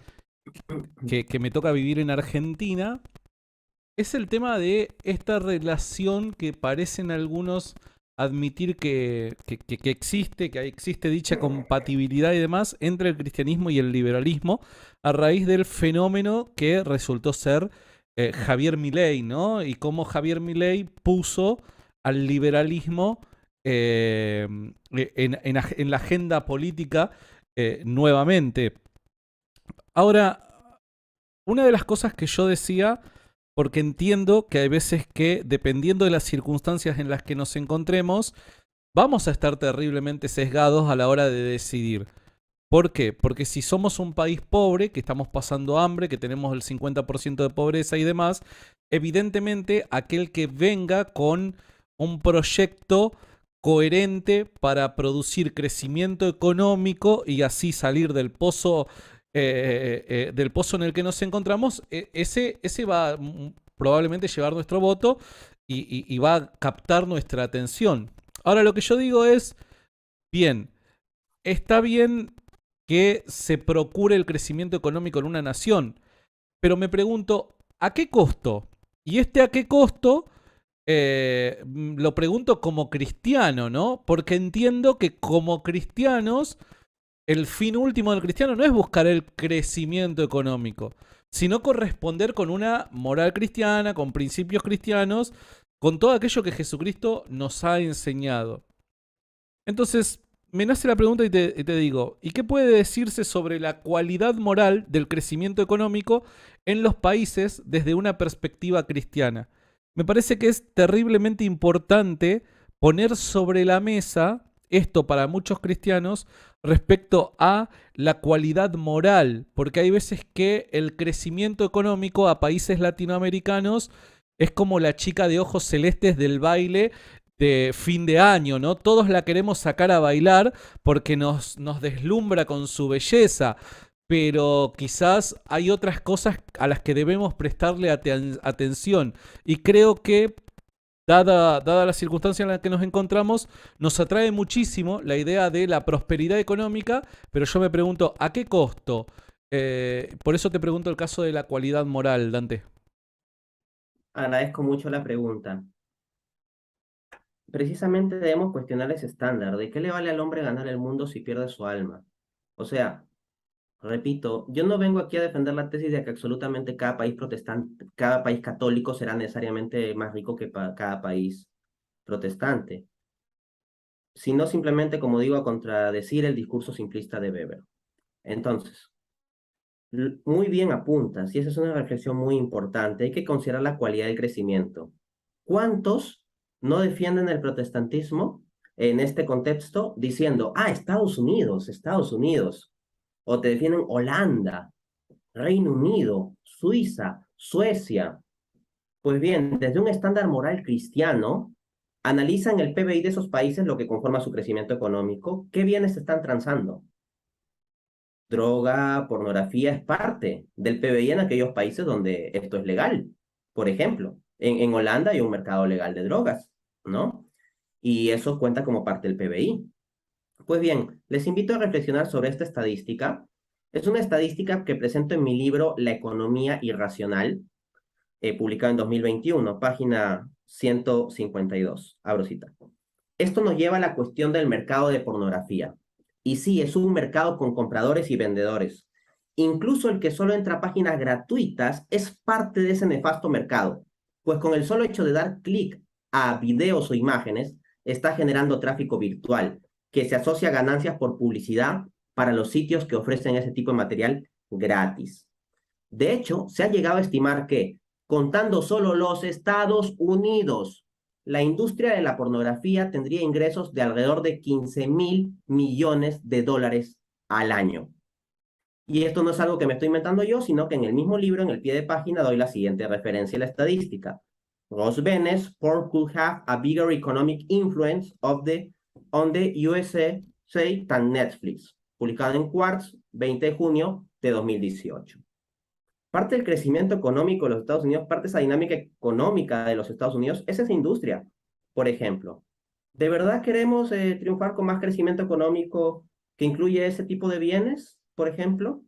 que me toca vivir en Argentina es el tema de esta relación que parecen algunos admitir que existe dicha compatibilidad y demás entre el cristianismo y el liberalismo a raíz del fenómeno que resultó ser Javier Milei, ¿no? Y cómo Javier Milei puso al liberalismo en la agenda política nuevamente. Ahora, una de las cosas que yo decía, porque entiendo que hay veces que, dependiendo de las circunstancias en las que nos encontremos, vamos a estar terriblemente sesgados a la hora de decidir. ¿Por qué? Porque si somos un país pobre, que estamos pasando hambre, que tenemos el 50% de pobreza y demás, evidentemente aquel que venga con un proyecto coherente para producir crecimiento económico y así salir del pozo en el que nos encontramos, ese va probablemente llevar nuestro voto y va a captar nuestra atención. Ahora lo que yo digo es, bien, está bien que se procure el crecimiento económico en una nación, pero me pregunto, ¿a qué costo? Y a qué costo lo pregunto como cristiano, ¿no? Porque entiendo que como cristianos el fin último del cristiano no es buscar el crecimiento económico, sino corresponder con una moral cristiana, con principios cristianos, con todo aquello que Jesucristo nos ha enseñado. Entonces, me nace la pregunta y te digo, ¿y qué puede decirse sobre la cualidad moral del crecimiento económico en los países desde una perspectiva cristiana? Me parece que es terriblemente importante poner sobre la mesa esto para muchos cristianos respecto a la cualidad moral, porque hay veces que el crecimiento económico a países latinoamericanos es como la chica de ojos celestes del baile de fin de año, ¿no? Todos la queremos sacar a bailar porque nos deslumbra con su belleza, pero quizás hay otras cosas a las que debemos prestarle atención. Y creo que, dada la circunstancia en la que nos encontramos, nos atrae muchísimo la idea de la prosperidad económica, pero yo me pregunto, ¿a qué costo? Por eso te pregunto el caso de la cualidad moral, Dante. Agradezco mucho la pregunta. Precisamente debemos cuestionar ese estándar de qué le vale al hombre ganar el mundo si pierde su alma. O sea, repito, yo no vengo aquí a defender la tesis de que absolutamente cada país protestante, cada país católico será necesariamente más rico que cada país protestante, sino simplemente, como digo, a contradecir el discurso simplista de Weber. Entonces, muy bien apuntas, y esa es una reflexión muy importante, hay que considerar la cualidad del crecimiento. ¿Cuántos no defienden el protestantismo en este contexto diciendo, Estados Unidos, o te defienden Holanda, Reino Unido, Suiza, Suecia? Pues bien, desde un estándar moral cristiano, analizan el PBI de esos países, lo que conforma su crecimiento económico, qué bienes están transando. Droga, pornografía es parte del PBI en aquellos países donde esto es legal. Por ejemplo, en Holanda hay un mercado legal de drogas, ¿no? Y eso cuenta como parte del PBI. Pues bien, les invito a reflexionar sobre esta estadística. Es una estadística que presento en mi libro La economía irracional, publicado en 2021, página 152. Abro cita. Esto nos lleva a la cuestión del mercado de pornografía. Y sí, es un mercado con compradores y vendedores. Incluso el que solo entra a páginas gratuitas es parte de ese nefasto mercado, pues con el solo hecho de dar clic a videos o imágenes, está generando tráfico virtual, que se asocia a ganancias por publicidad para los sitios que ofrecen ese tipo de material gratis. De hecho, se ha llegado a estimar que, contando solo los Estados Unidos, la industria de la pornografía tendría ingresos de alrededor de 15.000 millones de dólares al año. Y esto no es algo que me estoy inventando yo, sino que en el mismo libro, en el pie de página, doy la siguiente referencia a la estadística. Ross Benes, porn could have a bigger economic influence on the USA than Netflix, publicado en Quartz, 20 de junio de 2018. Parte del crecimiento económico de los Estados Unidos, parte de esa dinámica económica de los Estados Unidos es esa industria. Por ejemplo, ¿de verdad queremos triunfar con más crecimiento económico que incluye ese tipo de bienes, por ejemplo?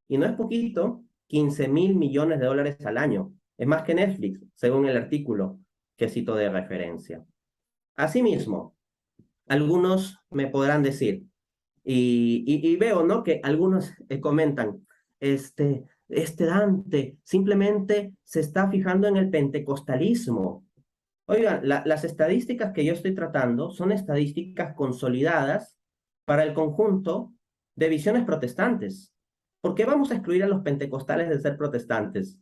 Y no es poquito, 15.000 millones de dólares al año. Es más que Netflix, según el artículo que cito de referencia. Asimismo, algunos me podrán decir, y veo, ¿no? Que algunos comentan, Dante simplemente se está fijando en el pentecostalismo. Oigan, las estadísticas que yo estoy tratando son estadísticas consolidadas para el conjunto de visiones protestantes. ¿Por qué vamos a excluir a los pentecostales de ser protestantes?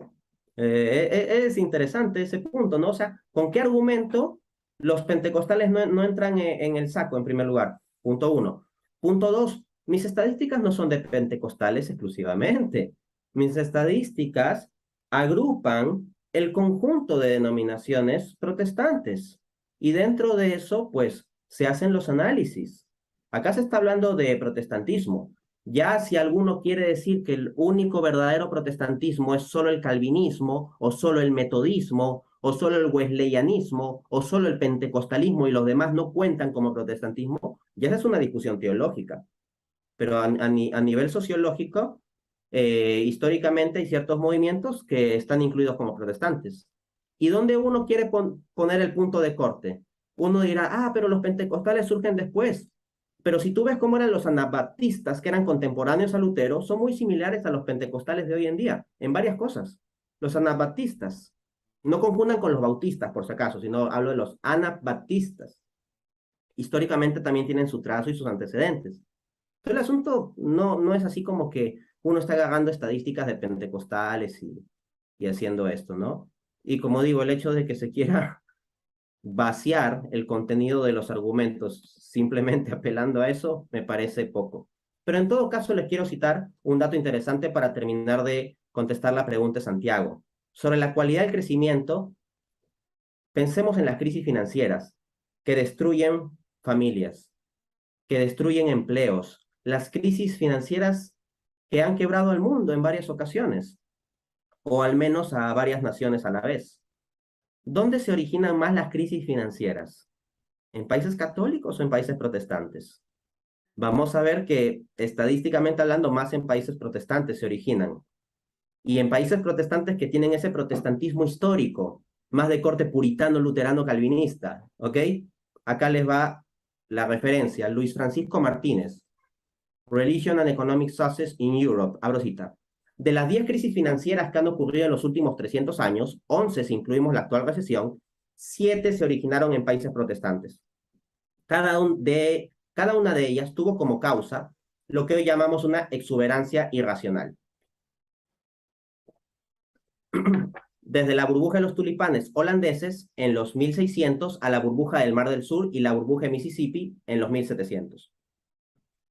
Es interesante ese punto, ¿no? O sea, ¿con qué argumento los pentecostales no entran en el saco, en primer lugar? Punto uno. Punto dos, mis estadísticas no son de pentecostales exclusivamente. Mis estadísticas agrupan el conjunto de denominaciones protestantes. Y dentro de eso, pues, se hacen los análisis. Acá se está hablando de protestantismo. Ya si alguno quiere decir que el único verdadero protestantismo es solo el calvinismo, o solo el metodismo, o solo el wesleyanismo, o solo el pentecostalismo y los demás no cuentan como protestantismo, ya esa es una discusión teológica. Pero a nivel sociológico, históricamente hay ciertos movimientos que están incluidos como protestantes. ¿Y dónde uno quiere poner el punto de corte? Uno dirá, pero los pentecostales surgen después. Pero si tú ves cómo eran los anabaptistas, que eran contemporáneos a Lutero, son muy similares a los pentecostales de hoy en día, en varias cosas. Los anabaptistas, no confundan con los bautistas, por si acaso, sino hablo de los anabaptistas. Históricamente también tienen su trazo y sus antecedentes. Pero el asunto no es así como que uno está agarrando estadísticas de pentecostales y haciendo esto, ¿no? Y como digo, el hecho de que se quiera vaciar el contenido de los argumentos simplemente apelando a eso me parece poco. Pero en todo caso les quiero citar un dato interesante para terminar de contestar la pregunta de Santiago. Sobre la cualidad del crecimiento, pensemos en las crisis financieras que destruyen familias, que destruyen empleos, las crisis financieras que han quebrado al mundo en varias ocasiones, o al menos a varias naciones a la vez. ¿Dónde se originan más las crisis financieras? ¿En países católicos o en países protestantes? Vamos a ver que estadísticamente hablando, más en países protestantes se originan. Y en países protestantes que tienen ese protestantismo histórico, más de corte puritano, luterano, calvinista, ¿ok? Acá les va la referencia, Luis Francisco Martínez, Religion and Economic Success in Europe, abro cita. De las 10 crisis financieras que han ocurrido en los últimos 300 años, 11 si incluimos la actual recesión, 7 se originaron en países protestantes. Cada una de ellas tuvo como causa lo que hoy llamamos una exuberancia irracional. Desde la burbuja de los tulipanes holandeses en los 1600 a la burbuja del Mar del Sur y la burbuja de Mississippi en los 1700.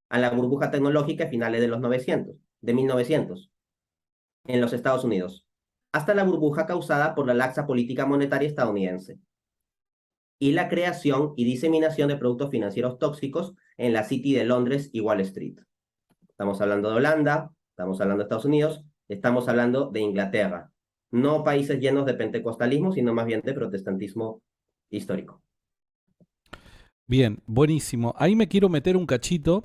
A la burbuja tecnológica a finales de los 1900, en los Estados Unidos, hasta la burbuja causada por la laxa política monetaria estadounidense y la creación y diseminación de productos financieros tóxicos en la City de Londres y Wall Street. Estamos hablando de Holanda, estamos hablando de Estados Unidos, estamos hablando de Inglaterra. No países llenos de pentecostalismo, sino más bien de protestantismo histórico. Bien, buenísimo. Ahí me quiero meter un cachito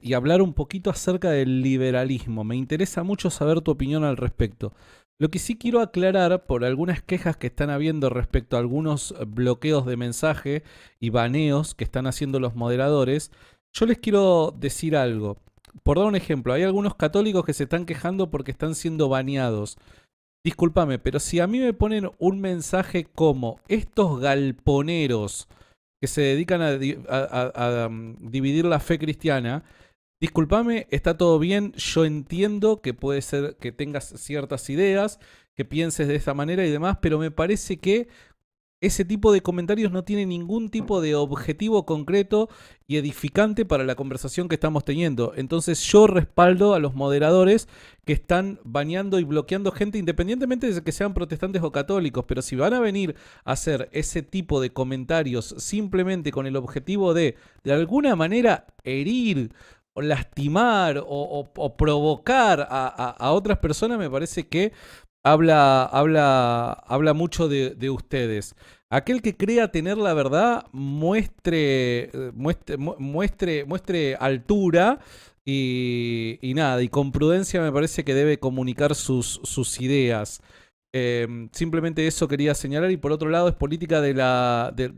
y hablar un poquito acerca del liberalismo. Me interesa mucho saber tu opinión al respecto. Lo que sí quiero aclarar por algunas quejas que están habiendo respecto a algunos bloqueos de mensaje y baneos que están haciendo los moderadores, yo les quiero decir algo. Por dar un ejemplo, hay algunos católicos que se están quejando porque están siendo baneados. Discúlpame, pero si a mí me ponen un mensaje como estos galponeros que se dedican a dividir la fe cristiana, discúlpame, está todo bien, yo entiendo que puede ser que tengas ciertas ideas, que pienses de esa manera y demás, pero me parece que ese tipo de comentarios no tiene ningún tipo de objetivo concreto y edificante para la conversación que estamos teniendo. Entonces yo respaldo a los moderadores que están baneando y bloqueando gente independientemente de que sean protestantes o católicos, pero si van a venir a hacer ese tipo de comentarios simplemente con el objetivo de alguna manera herir o lastimar o provocar a otras personas, me parece que habla mucho de ustedes. Aquel que crea tener la verdad, muestre altura y nada, y con prudencia me parece que debe comunicar sus ideas. Simplemente eso quería señalar. Y por otro lado es política de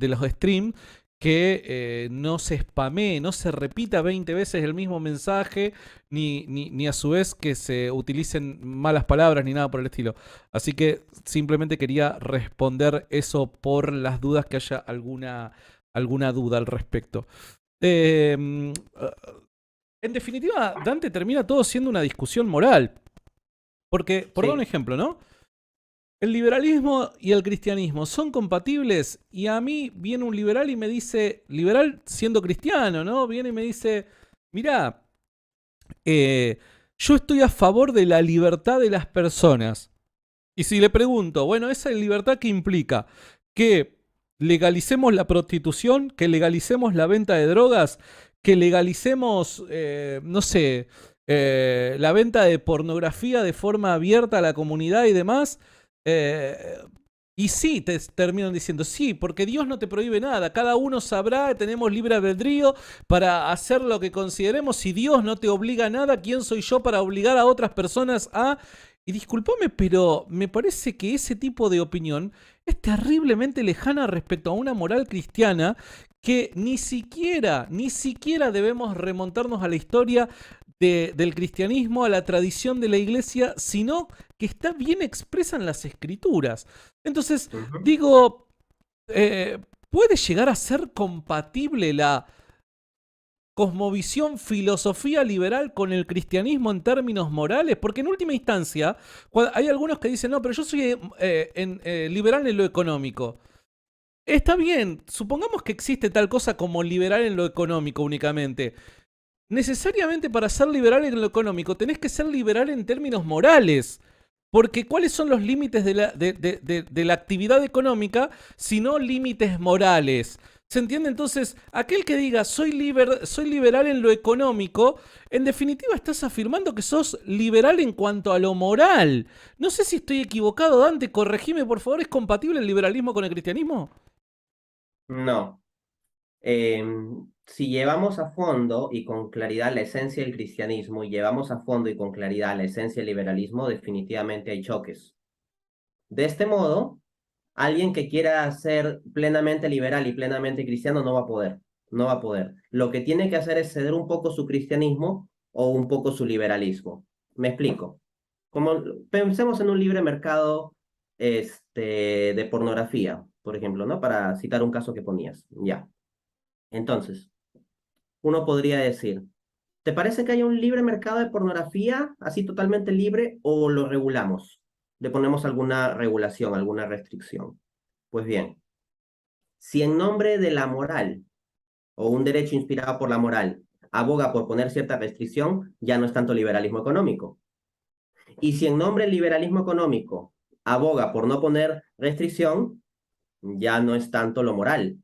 los streams que no se spamee, no se repita 20 veces el mismo mensaje, ni a su vez que se utilicen malas palabras ni nada por el estilo. Así que simplemente quería responder eso por las dudas que haya alguna duda al respecto. En definitiva, Dante termina todo siendo una discusión moral. Porque, por dar un Sí. ejemplo, ¿no? El liberalismo y el cristianismo son compatibles y a mí viene un liberal y me dice, liberal siendo cristiano, ¿no? Viene y me dice, mirá, yo estoy a favor de la libertad de las personas. Y si le pregunto, bueno, ¿esa libertad qué implica? Que legalicemos la prostitución, que legalicemos la venta de drogas, que legalicemos, no sé, la venta de pornografía de forma abierta a la comunidad y demás. Eh, y sí, te terminan diciendo, sí, porque Dios no te prohíbe nada, cada uno sabrá, tenemos libre albedrío para hacer lo que consideremos, si Dios no te obliga a nada, ¿quién soy yo para obligar a otras personas a...? Y discúlpame, pero me parece que ese tipo de opinión es terriblemente lejana respecto a una moral cristiana que ni siquiera debemos remontarnos a la historia del cristianismo, a la tradición de la iglesia, sino que está bien expresa en las escrituras. Entonces, Ujú. digo, eh, ¿puede llegar a ser compatible la cosmovisión, filosofía liberal con el cristianismo en términos morales? Porque en última instancia, hay algunos que dicen, no, pero yo soy liberal en lo económico. Está bien, supongamos que existe tal cosa como liberal en lo económico únicamente. Necesariamente para ser liberal en lo económico tenés que ser liberal en términos morales. Porque ¿cuáles son los límites de la actividad económica si no límites morales? ¿Se entiende? Entonces, aquel que diga soy liberal en lo económico, en definitiva estás afirmando que sos liberal en cuanto a lo moral. No sé si estoy equivocado, Dante, corregime por favor, ¿es compatible el liberalismo con el cristianismo? No. Si llevamos a fondo y con claridad la esencia del cristianismo y llevamos a fondo y con claridad la esencia del liberalismo, definitivamente hay choques. De este modo, alguien que quiera ser plenamente liberal y plenamente cristiano no va a poder, no va a poder. Lo que tiene que hacer es ceder un poco su cristianismo o un poco su liberalismo. Me explico. Como pensemos en un libre mercado de pornografía, por ejemplo, ¿no? Para citar un caso que ponías. Ya. Entonces, uno podría decir, ¿te parece que hay un libre mercado de pornografía, así totalmente libre, o lo regulamos? ¿Le ponemos alguna regulación, alguna restricción? Pues bien, si en nombre de la moral o un derecho inspirado por la moral aboga por poner cierta restricción, ya no es tanto liberalismo económico. Y si en nombre del liberalismo económico aboga por no poner restricción, ya no es tanto lo moral.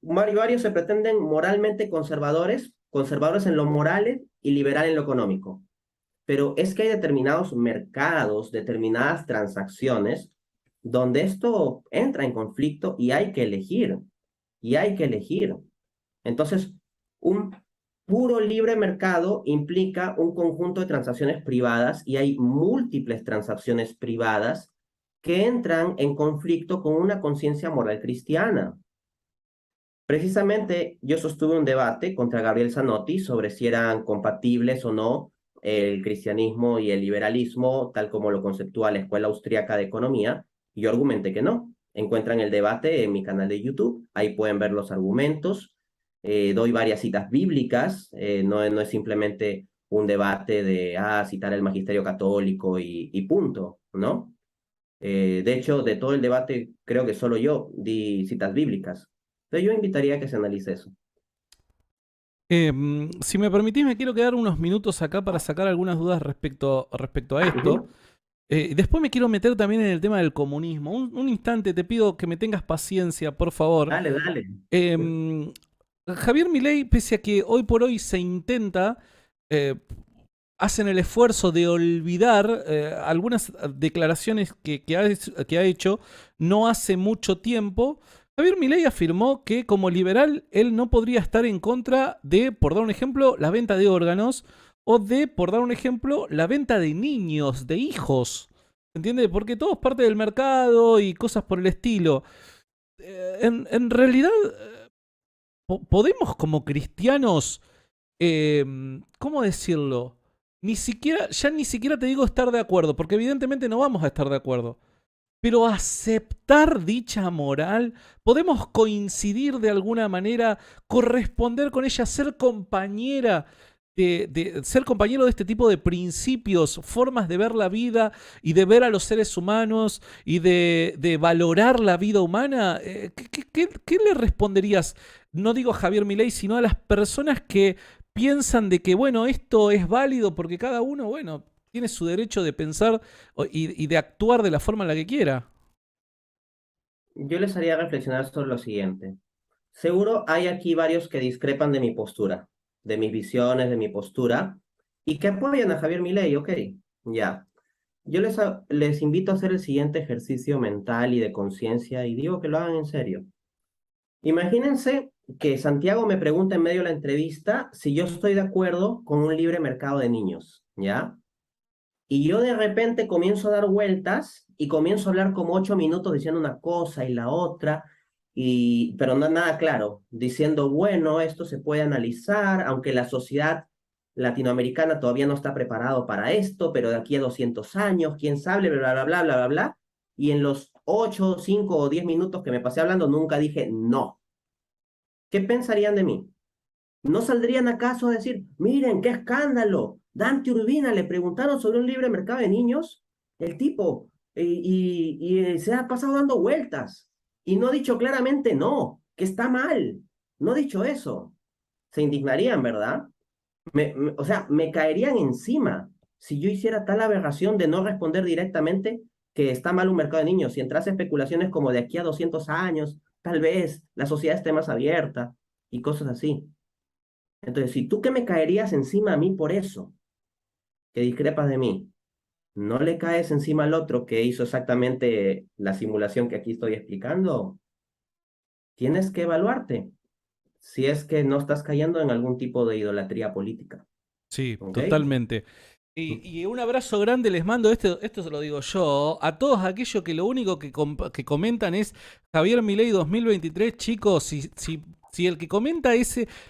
Varios se pretenden moralmente conservadores, conservadores en lo moral y liberal en lo económico. Pero es que hay determinados mercados, determinadas transacciones, donde esto entra en conflicto y hay que elegir. Y hay que elegir. Entonces, un Puro libre mercado implica un conjunto de transacciones privadas y hay múltiples transacciones privadas que entran en conflicto con una conciencia moral cristiana. Precisamente yo sostuve un debate contra Gabriel Zanotti sobre si eran compatibles o no el cristianismo y el liberalismo, tal como lo conceptúa la Escuela Austríaca de Economía, y yo argumenté que no. Encuentran el debate en mi canal de YouTube, ahí pueden ver los argumentos. Doy varias citas bíblicas, no es simplemente un debate de citar el magisterio católico y punto, ¿no? De hecho, de todo el debate, creo que solo yo di citas bíblicas. Entonces yo invitaría a que se analice eso. Si me permitís, me quiero quedar unos minutos acá para sacar algunas dudas respecto a esto. Ujú. Después me quiero meter también en el tema del comunismo. Un instante, te pido que me tengas paciencia, por favor. Dale, dale. Em, Javier Milei, pese a que hoy por hoy se intenta, eh, hacen el esfuerzo de olvidar algunas declaraciones que ha hecho no hace mucho tiempo. Javier Milei afirmó que como liberal él no podría estar en contra de, por dar un ejemplo, la venta de órganos o de, por dar un ejemplo, la venta de niños, de hijos. ¿Entiendes? Porque todo es parte del mercado y cosas por el estilo. En realidad, podemos como cristianos, ¿cómo decirlo? Ya ni siquiera te digo estar de acuerdo, porque evidentemente no vamos a estar de acuerdo. Pero aceptar dicha moral, podemos coincidir de alguna manera, corresponder con ella, ser compañera ser compañero de este tipo de principios, formas de ver la vida y de ver a los seres humanos y de valorar la vida humana. ¿Qué le responderías? No digo a Javier Milei, sino a las personas que piensan de que, bueno, esto es válido porque cada uno, bueno, tiene su derecho de pensar y de actuar de la forma en la que quiera. Yo les haría reflexionar sobre lo siguiente. Seguro hay aquí varios que discrepan de mi postura, de mis visiones, de mi postura, y que apoyan a Javier Milei, ok, ya. Yo les invito a hacer el siguiente ejercicio mental y de conciencia, y digo que lo hagan en serio. Imagínense que Santiago me pregunta en medio de la entrevista si yo estoy de acuerdo con un libre mercado de niños, ¿ya? Y yo de repente comienzo a dar vueltas y comienzo a hablar como 8 minutos diciendo una cosa y la otra, pero no nada claro, diciendo, bueno, esto se puede analizar, aunque la sociedad latinoamericana todavía no está preparado para esto, pero de aquí a 200 años, quién sabe, bla, bla, bla, bla, bla, bla. Y en los 8, 5 o 10 minutos que me pasé hablando, nunca dije no. ¿Qué pensarían de mí? ¿No saldrían acaso a decir, miren, qué escándalo? Dante Urbina le preguntaron sobre un libre mercado de niños, el tipo, se ha pasado dando vueltas y no ha dicho claramente no, que está mal. No ha dicho eso. Se indignarían, ¿verdad? O sea, me caerían encima si yo hiciera tal aberración de no responder directamente que está mal un mercado de niños. Si entrase especulaciones como de aquí a 200 años, tal vez la sociedad esté más abierta y cosas así. Entonces, si tú que me caerías encima a mí por eso, que discrepas de mí, no le caes encima al otro que hizo exactamente la simulación que aquí estoy explicando, tienes que evaluarte si es que no estás cayendo en algún tipo de idolatría política. Sí, ¿Ok? totalmente. Y un abrazo grande les mando, esto se lo digo yo, a todos aquellos que lo único que comentan es Javier Milei 2023, chicos, si el que comenta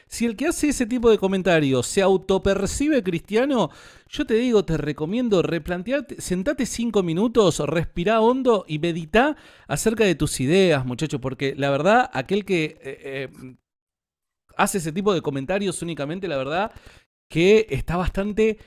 si el que hace ese tipo de comentarios se autopercibe cristiano, yo te digo, te recomiendo replantearte, sentate 5 minutos, respirá hondo y medita acerca de tus ideas, muchachos, porque la verdad, aquel que hace ese tipo de comentarios únicamente, la verdad, que está bastante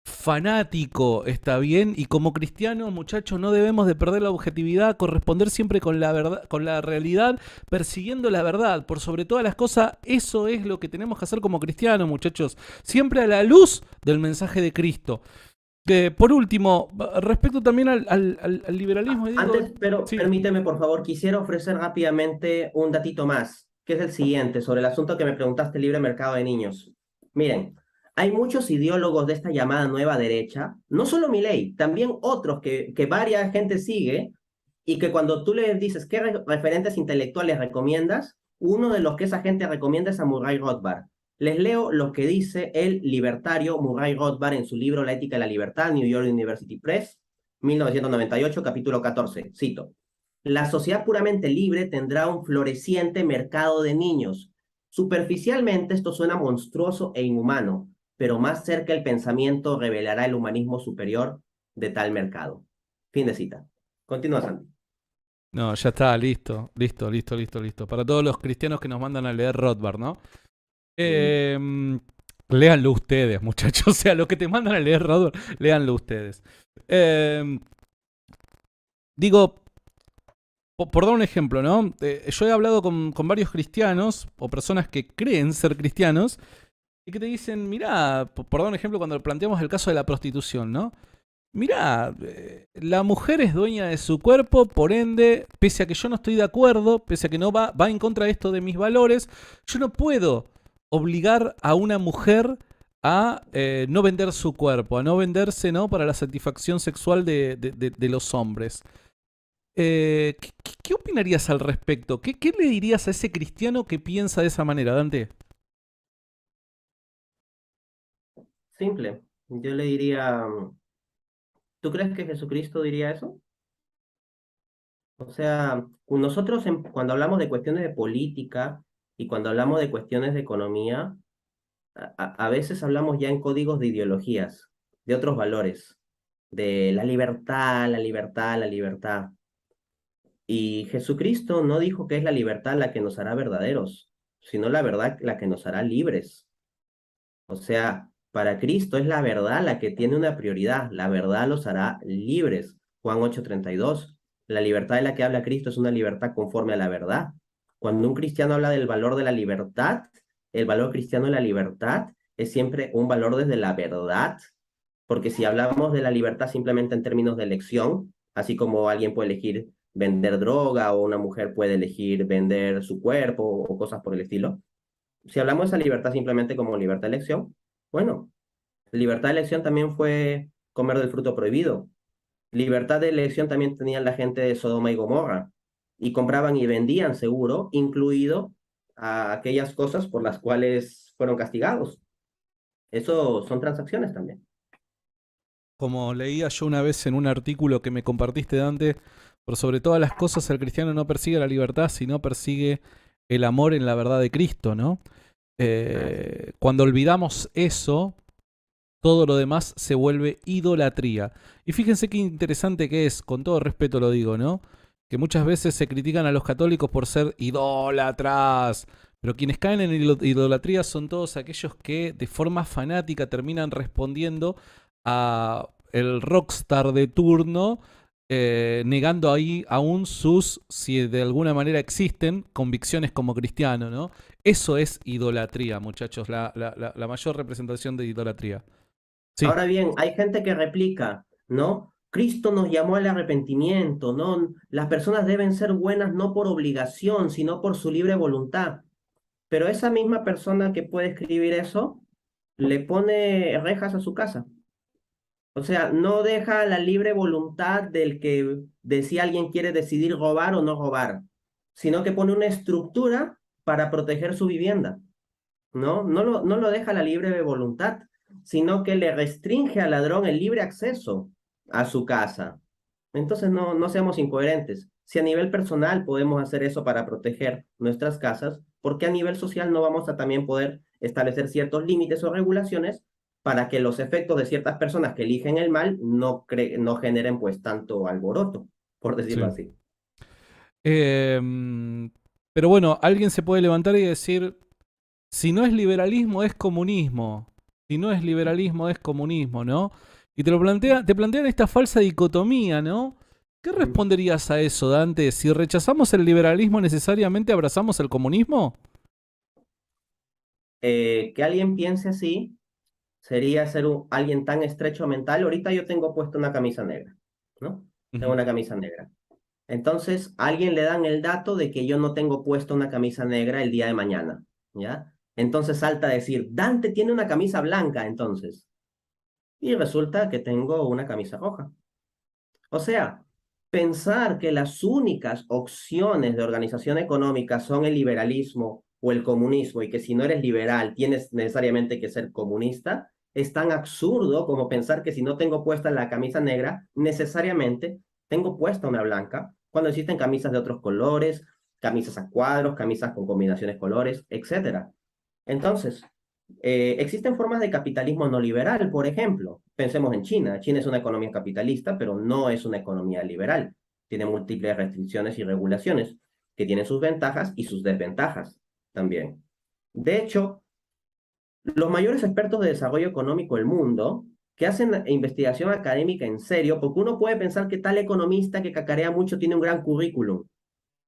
fanático, está bien, y como cristianos, muchachos, no debemos de perder la objetividad, corresponder siempre con la verdad, con la realidad, persiguiendo la verdad, por sobre todas las cosas, eso es lo que tenemos que hacer como cristianos, muchachos, siempre a la luz del mensaje de Cristo. Por último, respecto también al liberalismo, digo, Antes, pero sí, permíteme, por favor, quisiera ofrecer rápidamente un datito más, que es el siguiente, sobre el asunto que me preguntaste, libre mercado de niños. Miren, hay muchos ideólogos de esta llamada nueva derecha, no solo Milei, también otros que varias gente sigue, y que cuando tú les dices referentes intelectuales recomiendas, uno de los que esa gente recomienda es a Murray Rothbard. Les leo lo que dice el libertario Murray Rothbard en su libro La ética de la libertad, New York University Press, 1998, capítulo 14. Cito: la sociedad puramente libre tendrá un floreciente mercado de niños. Superficialmente esto suena monstruoso e inhumano, pero más cerca el pensamiento revelará el humanismo superior de tal mercado. Fin de cita. Continúa, Santi. No, ya está, listo, listo, listo, listo, listo. Para todos los cristianos que nos mandan a leer Rothbard, ¿no? Léanlo ustedes, muchachos. O sea, los que te mandan a leer Rothbard, léanlo ustedes. Digo, por dar un ejemplo, ¿no? Yo he hablado con varios cristianos o personas que creen ser cristianos y que te dicen, mirá, por dar un ejemplo, cuando planteamos el caso de la prostitución, ¿no? Mirá, la mujer es dueña de su cuerpo, por ende, pese a que yo no estoy de acuerdo, pese a que no va en contra de esto de mis valores, yo no puedo obligar a una mujer a no vender su cuerpo, a no venderse, ¿no? Para la satisfacción sexual de los hombres. ¿Qué opinarías al respecto? ¿Qué le dirías a ese cristiano que piensa de esa manera, Dante? Simple. Yo le diría, ¿tú crees que Jesucristo diría eso? O sea, nosotros cuando hablamos de cuestiones de política y cuando hablamos de cuestiones de economía, a veces hablamos ya en códigos de ideologías, de otros valores, de la libertad, la libertad, la libertad. Y Jesucristo no dijo que es la libertad la que nos hará verdaderos, sino la verdad la que nos hará libres. O sea, para Cristo es la verdad la que tiene una prioridad. La verdad los hará libres. Juan 8:32. La libertad de la que habla Cristo es una libertad conforme a la verdad. Cuando un cristiano habla del valor de la libertad, el valor cristiano de la libertad es siempre un valor desde la verdad. Porque si hablamos de la libertad simplemente en términos de elección, así como alguien puede elegir vender droga o una mujer puede elegir vender su cuerpo o cosas por el estilo, si hablamos de esa libertad simplemente como libertad de elección, bueno, libertad de elección también fue comer del fruto prohibido. Libertad de elección también tenían la gente de Sodoma y Gomorra. Y compraban y vendían seguro, incluido a aquellas cosas por las cuales fueron castigados. Eso son transacciones también. Como leía yo una vez en un artículo que me compartiste, Dante, por sobre todas las cosas el cristiano no persigue la libertad, sino persigue el amor en la verdad de Cristo, ¿no? Cuando olvidamos eso, todo lo demás se vuelve idolatría. Y fíjense qué interesante que es, con todo respeto lo digo, ¿no? Que muchas veces se critican a los católicos por ser idólatras, pero quienes caen en idolatría son todos aquellos que de forma fanática terminan respondiendo a el rockstar de turno, negando ahí aún sus, si de alguna manera existen, convicciones como cristiano, ¿no? Eso es idolatría, muchachos, la mayor representación de idolatría. Sí. Ahora bien, hay gente que replica, ¿no? Cristo nos llamó al arrepentimiento, ¿no? Las personas deben ser buenas no por obligación, sino por su libre voluntad. Pero esa misma persona que puede escribir eso, le pone rejas a su casa. O sea, no deja la libre voluntad del que de si alguien quiere decidir robar o no robar, sino que pone una estructura para proteger su vivienda. No lo deja la libre voluntad, sino que le restringe al ladrón el libre acceso a su casa. Entonces no seamos incoherentes. Si a nivel personal podemos hacer eso para proteger nuestras casas, ¿por qué a nivel social no vamos a también poder establecer ciertos límites o regulaciones para que los efectos de ciertas personas que eligen el mal no generen pues tanto alboroto, por decirlo Sí. así? Pero bueno, alguien se puede levantar y decir, si no es liberalismo es comunismo. Si no es liberalismo es comunismo, ¿no? Y te plantean esta falsa dicotomía, ¿no? ¿Qué responderías a eso, Dante? Si rechazamos el liberalismo, ¿necesariamente abrazamos el comunismo? Que alguien piense así sería ser alguien tan estrecho mental. Ahorita yo tengo puesto una camisa negra, ¿no? Tengo Ujú. una camisa negra. Entonces, a alguien le dan el dato de que yo no tengo puesto una camisa negra el día de mañana, ¿ya? Entonces salta a decir, Dante tiene una camisa blanca, entonces. Y resulta que tengo una camisa roja. O sea, pensar que las únicas opciones de organización económica son el liberalismo o el comunismo y que si no eres liberal tienes necesariamente que ser comunista, es tan absurdo como pensar que si no tengo puesta la camisa negra, necesariamente tengo puesta una blanca, cuando existen camisas de otros colores, camisas a cuadros, camisas con combinaciones colores, etcétera. Entonces, existen formas de capitalismo no liberal, por ejemplo. Pensemos en China. China es una economía capitalista, pero no es una economía liberal. Tiene múltiples restricciones y regulaciones que tienen sus ventajas y sus desventajas también. De hecho, los mayores expertos de desarrollo económico del mundo que hacen investigación académica en serio, porque uno puede pensar que tal economista que cacarea mucho tiene un gran currículum,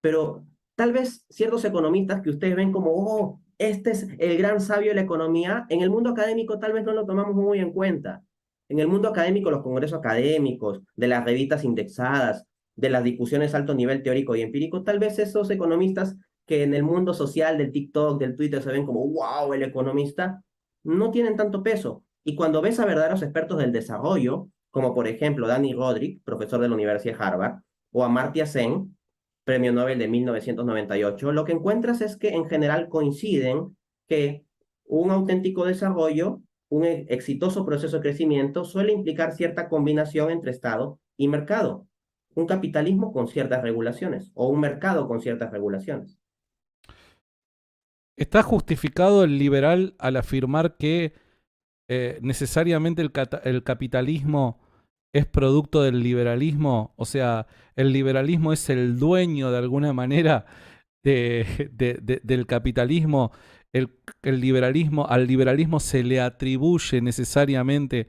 pero tal vez ciertos economistas que ustedes ven como, oh, este es el gran sabio de la economía, en el mundo académico tal vez no lo tomamos muy en cuenta. En el mundo académico, los congresos académicos, de las revistas indexadas, de las discusiones alto nivel teórico y empírico, tal vez esos economistas que en el mundo social del TikTok, del Twitter se ven como, wow, el economista, no tienen tanto peso. Y cuando ves a verdaderos expertos del desarrollo, como por ejemplo Danny Rodrik, profesor de la Universidad de Harvard, o Amartya Sen, Premio Nobel de 1998, lo que encuentras es que en general coinciden que un auténtico desarrollo, un exitoso proceso de crecimiento suele implicar cierta combinación entre Estado y mercado, un capitalismo con ciertas regulaciones o un mercado con ciertas regulaciones. ¿Está justificado el liberal al afirmar que necesariamente el capitalismo es producto del liberalismo? O sea, el liberalismo es el dueño de alguna manera del capitalismo. El liberalismo, al liberalismo se le atribuye necesariamente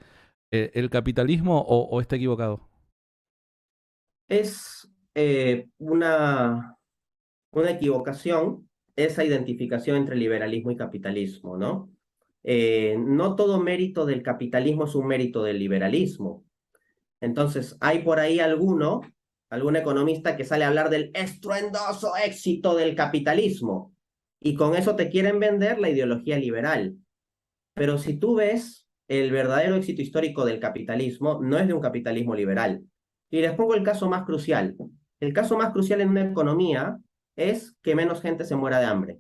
el capitalismo o está equivocado. Es una equivocación esa identificación entre liberalismo y capitalismo, ¿no? No todo mérito del capitalismo es un mérito del liberalismo. Entonces, hay por ahí algún economista que sale a hablar del estruendoso éxito del capitalismo y con eso te quieren vender la ideología liberal. Pero si tú ves el verdadero éxito histórico del capitalismo, no es de un capitalismo liberal. Y les pongo el caso más crucial. El caso más crucial en una economía es que menos gente se muera de hambre.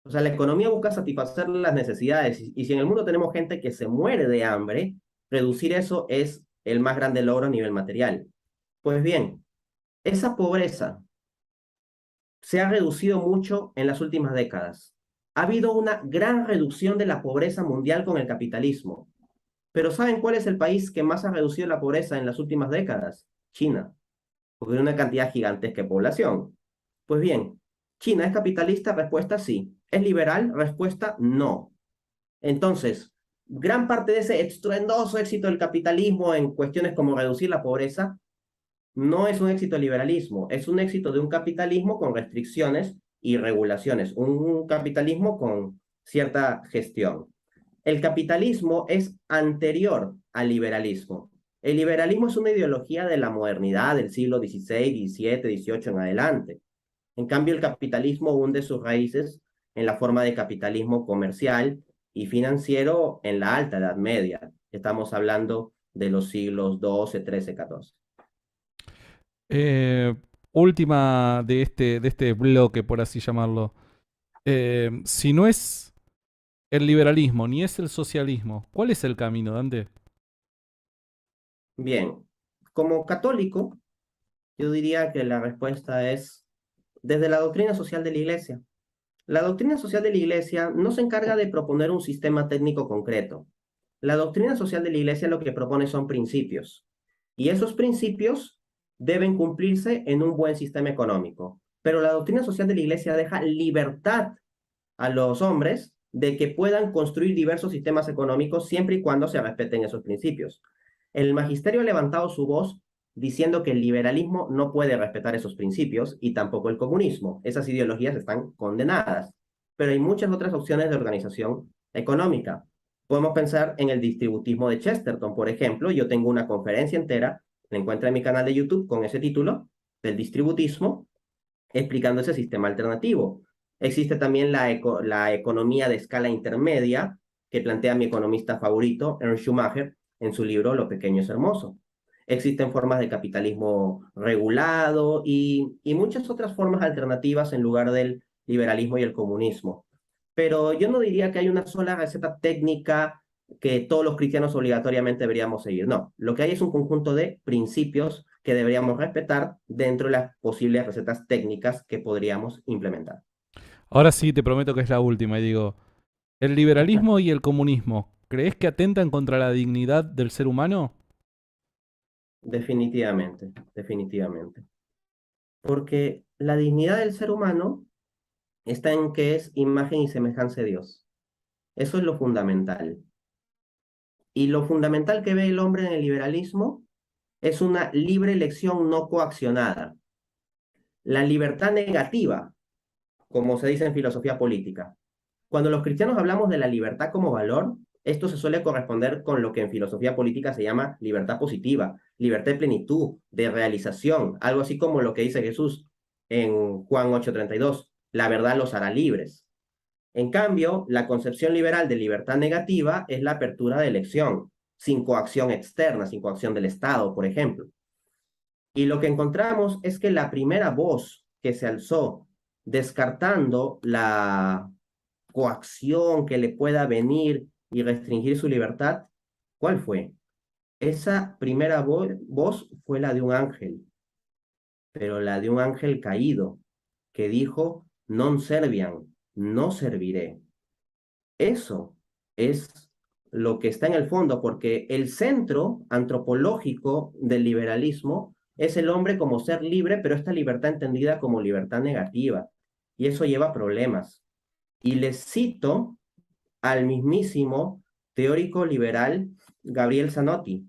O sea, la economía busca satisfacer las necesidades y si en el mundo tenemos gente que se muere de hambre, reducir eso es el más grande logro a nivel material. Pues bien, esa pobreza se ha reducido mucho en las últimas décadas. Ha habido una gran reducción de la pobreza mundial con el capitalismo. Pero ¿saben cuál es el país que más ha reducido la pobreza en las últimas décadas? China, porque tiene una cantidad gigantesca de población. Pues bien, ¿China es capitalista? Respuesta sí. ¿Es liberal? Respuesta no. Entonces, gran parte de ese estruendoso éxito del capitalismo en cuestiones como reducir la pobreza no es un éxito del liberalismo, es un éxito de un capitalismo con restricciones y regulaciones, un capitalismo con cierta gestión. El capitalismo es anterior al liberalismo. El liberalismo es una ideología de la modernidad del siglo XVI, XVII, XVIII en adelante. En cambio, el capitalismo hunde sus raíces en la forma de capitalismo comercial y financiero en la Alta Edad Media. Estamos hablando de los siglos XII, XIII, XIV. Eh, Última de este bloque, por así llamarlo. Si no es el liberalismo ni es el socialismo, ¿cuál es el camino, Dante? Bien, como católico, yo diría que la respuesta es desde la doctrina social de la Iglesia. La doctrina social de la Iglesia no se encarga de proponer un sistema técnico concreto. La doctrina social de la Iglesia lo que propone son principios. Y esos principios deben cumplirse en un buen sistema económico. Pero la doctrina social de la Iglesia deja libertad a los hombres de que puedan construir diversos sistemas económicos siempre y cuando se respeten esos principios. El magisterio ha levantado su voz diciendo que el liberalismo no puede respetar esos principios y tampoco el comunismo. Esas ideologías están condenadas. Pero hay muchas otras opciones de organización económica. Podemos pensar en el distributismo de Chesterton, por ejemplo. Yo tengo una conferencia entera, la encuentra en mi canal de YouTube con ese título, del distributismo, explicando ese sistema alternativo. Existe también la economía de escala intermedia, que plantea mi economista favorito, Ernst Schumacher, en su libro Lo pequeño es hermoso. Existen formas de capitalismo regulado y muchas otras formas alternativas en lugar del liberalismo y el comunismo. pero yo no diría que hay una sola receta técnica que todos los cristianos obligatoriamente deberíamos seguir. No, lo que hay es un conjunto de principios que deberíamos respetar dentro de las posibles recetas técnicas que podríamos implementar. Ahora sí, te prometo que es la última y digo, ¿el liberalismo y el comunismo, crees que atentan contra la dignidad del ser humano? Definitivamente, definitivamente. Porque la dignidad del ser humano está en que es imagen y semejanza de Dios. Eso es lo fundamental. Y lo fundamental que ve el hombre en el liberalismo es una libre elección no coaccionada. La libertad negativa, como se dice en filosofía política. Cuando los cristianos hablamos de la libertad como valor, esto se suele corresponder con lo que en filosofía política se llama libertad positiva, libertad de plenitud, de realización, algo así como lo que dice Jesús en Juan 8:32, la verdad los hará libres. En cambio, la concepción liberal de libertad negativa es la apertura de elección, sin coacción externa, sin coacción del Estado, por ejemplo. Y lo que encontramos es que la primera voz que se alzó descartando la coacción que le pueda venir y restringir su libertad, ¿cuál fue? Esa primera voz fue la de un ángel, pero la de un ángel caído, que dijo, non serviam, no serviré. Eso es lo que está en el fondo, porque el centro antropológico del liberalismo es el hombre como ser libre, pero esta libertad entendida como libertad negativa. Y eso lleva a problemas. Y les cito al mismísimo teórico liberal Gabriel Zanotti,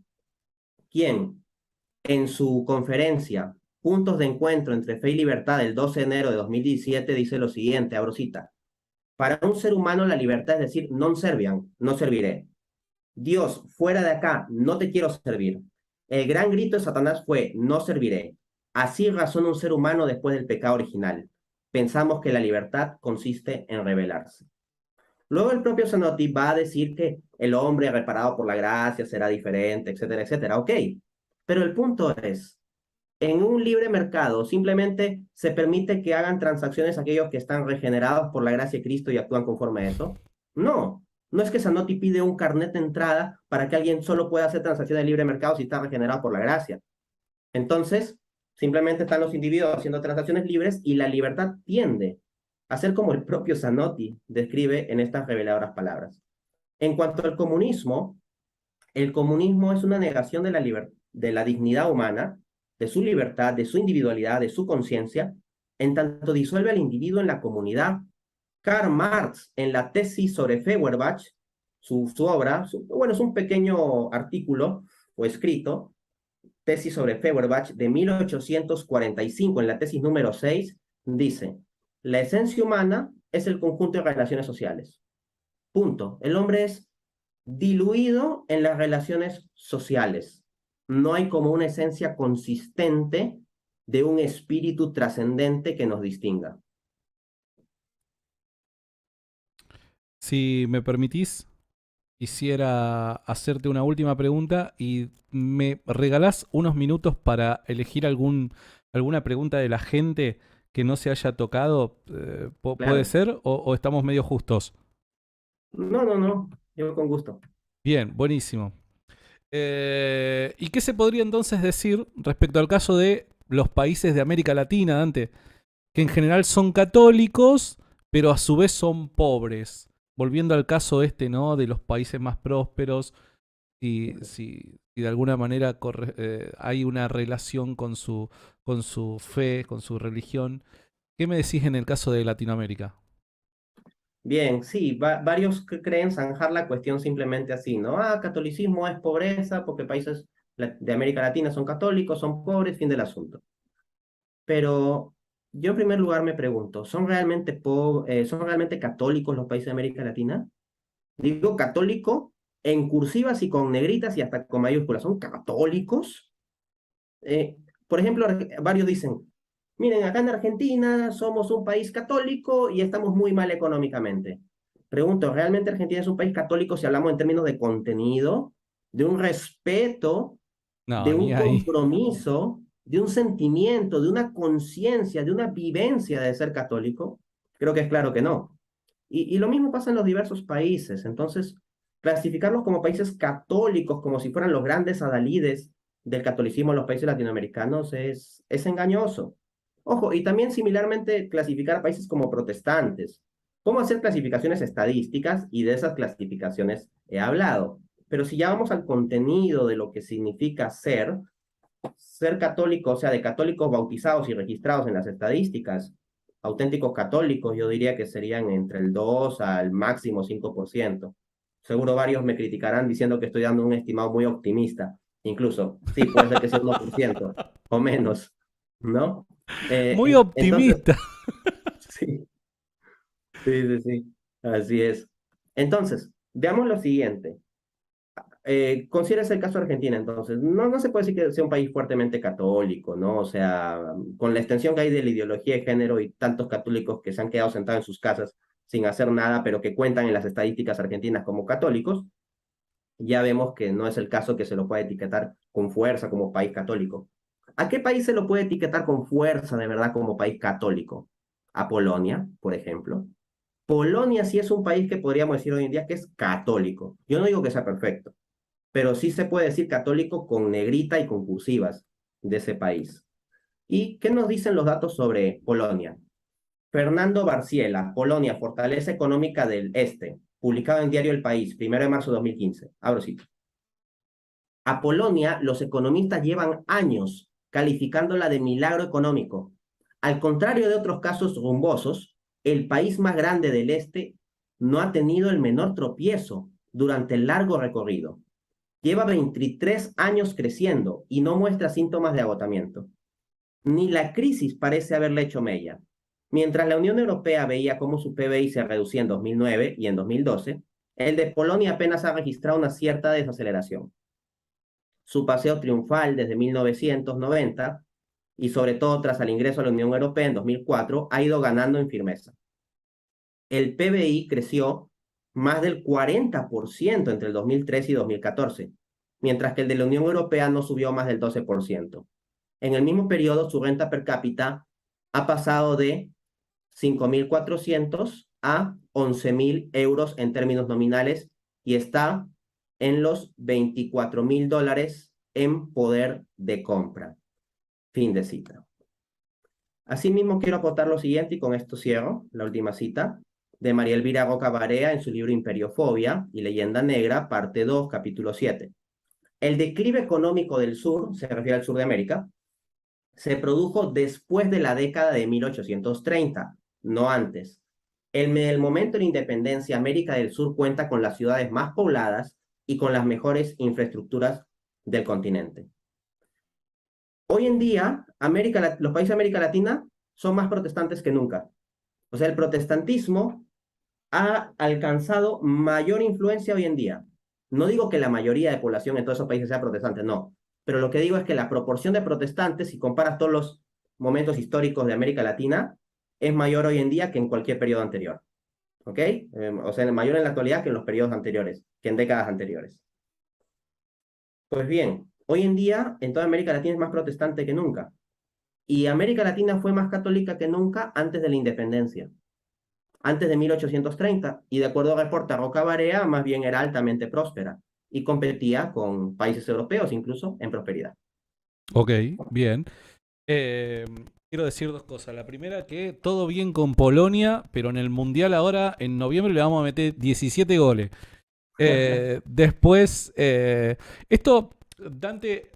quien en su conferencia Puntos de Encuentro entre Fe y Libertad del 12 de enero de 2017 dice lo siguiente, abro cita, para un ser humano la libertad es decir, non serviam, no serviré. Dios, fuera de acá, no te quiero servir. El gran grito de Satanás fue, no serviré. Así razona un ser humano después del pecado original. Pensamos que la libertad consiste en rebelarse. Luego el propio Zanotti va a decir que el hombre reparado por la gracia será diferente, etcétera, etcétera. Ok, pero el punto es, en un libre mercado simplemente se permite que hagan transacciones aquellos que están regenerados por la gracia de Cristo y actúan conforme a eso. No, no es que Zanotti pide un carnet de entrada para que alguien solo pueda hacer transacciones de libre mercado si está regenerado por la gracia. Entonces, simplemente están los individuos haciendo transacciones libres y la libertad tiende a ser como el propio Zanotti describe en estas reveladoras palabras. En cuanto al comunismo, el comunismo es una negación de la dignidad humana, de su libertad, de su individualidad, de su conciencia, en tanto disuelve al individuo en la comunidad. Karl Marx, en la tesis sobre Feuerbach, su obra, bueno, es un pequeño artículo o escrito, tesis sobre Feuerbach de 1845, en la tesis número 6, dice, la esencia humana es el conjunto de relaciones sociales. Punto. El hombre es diluido en las relaciones sociales. No hay como una esencia consistente de un espíritu trascendente que nos distinga. Si me permitís, quisiera hacerte una última pregunta y me regalás unos minutos para elegir alguna pregunta de la gente que no se haya tocado. ¿Puede Claro. ser o estamos medio justos? No, no, no. Yo con gusto. Bien, buenísimo. ¿Y qué se podría entonces decir respecto al caso de los países de América Latina, Dante? Que en general son católicos, pero a su vez son pobres. Volviendo al caso este, ¿no? De los países más prósperos, y si de alguna manera hay una relación con su fe, con su religión. ¿Qué me decís en el caso de Latinoamérica? Bien, sí, varios creen zanjar la cuestión simplemente así, ¿no? Ah, catolicismo es pobreza porque países de América Latina son católicos, son pobres, fin del asunto. Pero yo en primer lugar me pregunto, ¿son realmente católicos los países de América Latina? Digo católico en cursivas y con negritas y hasta con mayúsculas. ¿Son católicos? Por ejemplo, varios dicen, miren, acá en Argentina somos un país católico y estamos muy mal económicamente. Pregunto, ¿realmente Argentina es un país católico si hablamos en términos de contenido, de un respeto, No, de ni un ahí. compromiso, de un sentimiento, de una conciencia, de una vivencia de ser católico? Creo que es claro que no. Y lo mismo pasa en los diversos países. Entonces, clasificarlos como países católicos, como si fueran los grandes adalides del catolicismo en los países latinoamericanos, es engañoso. Ojo, y también similarmente clasificar a países como protestantes. ¿Cómo hacer clasificaciones estadísticas? Y de esas clasificaciones he hablado. Pero si ya vamos al contenido de lo que significa ser católico, o sea, de católicos bautizados y registrados en las estadísticas, auténticos católicos, yo diría que serían entre el 2 al máximo 5%. Seguro varios me criticarán diciendo que estoy dando un estimado muy optimista. Incluso, sí, puede ser que sea 1% o menos, ¿no? Muy Entonces, optimista. sí, sí, sí, sí, así es. Entonces, veamos lo siguiente. Considérese el caso de Argentina, entonces, no se puede decir que sea un país fuertemente católico, ¿no? O sea, con la extensión que hay de la ideología de género y tantos católicos que se han quedado sentados en sus casas sin hacer nada, pero que cuentan en las estadísticas argentinas como católicos, ya vemos que no es el caso que se lo pueda etiquetar con fuerza como país católico. ¿A qué país se lo puede etiquetar con fuerza de verdad como país católico? A Polonia, por ejemplo. Polonia sí es un país que podríamos decir hoy en día que es católico. Yo no digo que sea perfecto, pero sí se puede decir católico con negrita y con cursivas de ese país. ¿Y qué nos dicen los datos sobre Polonia? Fernando Barciela, Polonia, Fortaleza Económica del Este, publicado en Diario El País, 1 de marzo de 2015. Abro cita. A Polonia, los economistas llevan años calificándola de milagro económico. Al contrario de otros casos rumbosos, el país más grande del este no ha tenido el menor tropiezo durante el largo recorrido. Lleva 23 años creciendo y no muestra síntomas de agotamiento. Ni la crisis parece haberle hecho mella. Mientras la Unión Europea veía cómo su PBI se reducía en 2009 y en 2012, el de Polonia apenas ha registrado una cierta desaceleración. Su paseo triunfal desde 1990 y sobre todo tras el ingreso a la Unión Europea en 2004 ha ido ganando en firmeza. El PBI creció más del 40% entre el 2003 y 2014, mientras que el de la Unión Europea no subió más del 12%. En el mismo periodo, su renta per cápita ha pasado de 5.400 a 11.000 euros en términos nominales y está en los 24.000 dólares en poder de compra. Fin de cita. Asimismo, quiero aportar lo siguiente y con esto cierro la última cita de María Elvira Roca Barea en su libro Imperiofobia y Leyenda Negra, parte 2, capítulo 7. El declive económico del sur, se refiere al sur de América, se produjo después de la década de 1830, no antes. En el momento de la independencia, América del Sur cuenta con las ciudades más pobladas y con las mejores infraestructuras del continente. Hoy en día, los países de América Latina son más protestantes que nunca. O sea, el protestantismo ha alcanzado mayor influencia hoy en día. No digo que la mayoría de población en todos esos países sea protestante, no. Pero lo que digo es que la proporción de protestantes, si comparas todos los momentos históricos de América Latina, es mayor hoy en día que en cualquier periodo anterior. ¿Ok? O sea, mayor en la actualidad que en los periodos anteriores, que en décadas anteriores. Pues bien, hoy en día en toda América Latina es más protestante que nunca. Y América Latina fue más católica que nunca antes de la independencia, antes de 1830, y de acuerdo al reporte Roca Barea, más bien era altamente próspera y competía con países europeos incluso en prosperidad. Ok, bien. Eh, Quiero decir dos cosas. La primera, que todo bien con Polonia, pero en el Mundial ahora, en noviembre, le vamos a meter 17 goles. Después, esto, Dante,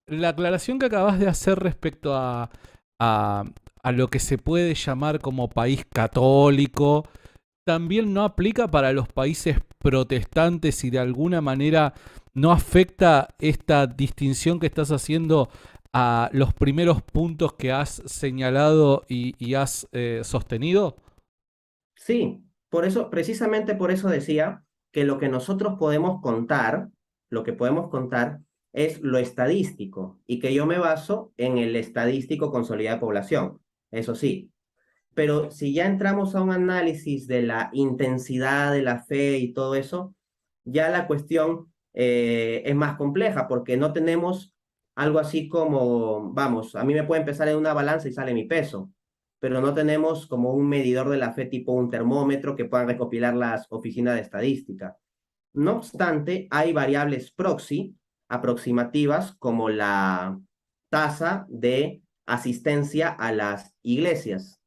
la aclaración que acabas de hacer respecto a, a lo que se puede llamar como país católico, también no aplica para los países protestantes y de alguna manera no afecta esta distinción que estás haciendo a los primeros puntos que has señalado y has sostenido. Sí, por eso, precisamente por eso decía que lo que nosotros podemos contar, lo que podemos contar es lo estadístico y que yo me baso en el estadístico consolidado de población, eso sí. Pero si ya entramos a un análisis de la intensidad de la fe y todo eso, ya la cuestión es más compleja porque no tenemos algo así como, vamos, a mí me puede empezar en una balanza y sale mi peso. pero no tenemos como un medidor de la fe tipo un termómetro que puedan recopilar las oficinas de estadística. No obstante, hay variables proxy aproximativas como la tasa de asistencia a las iglesias.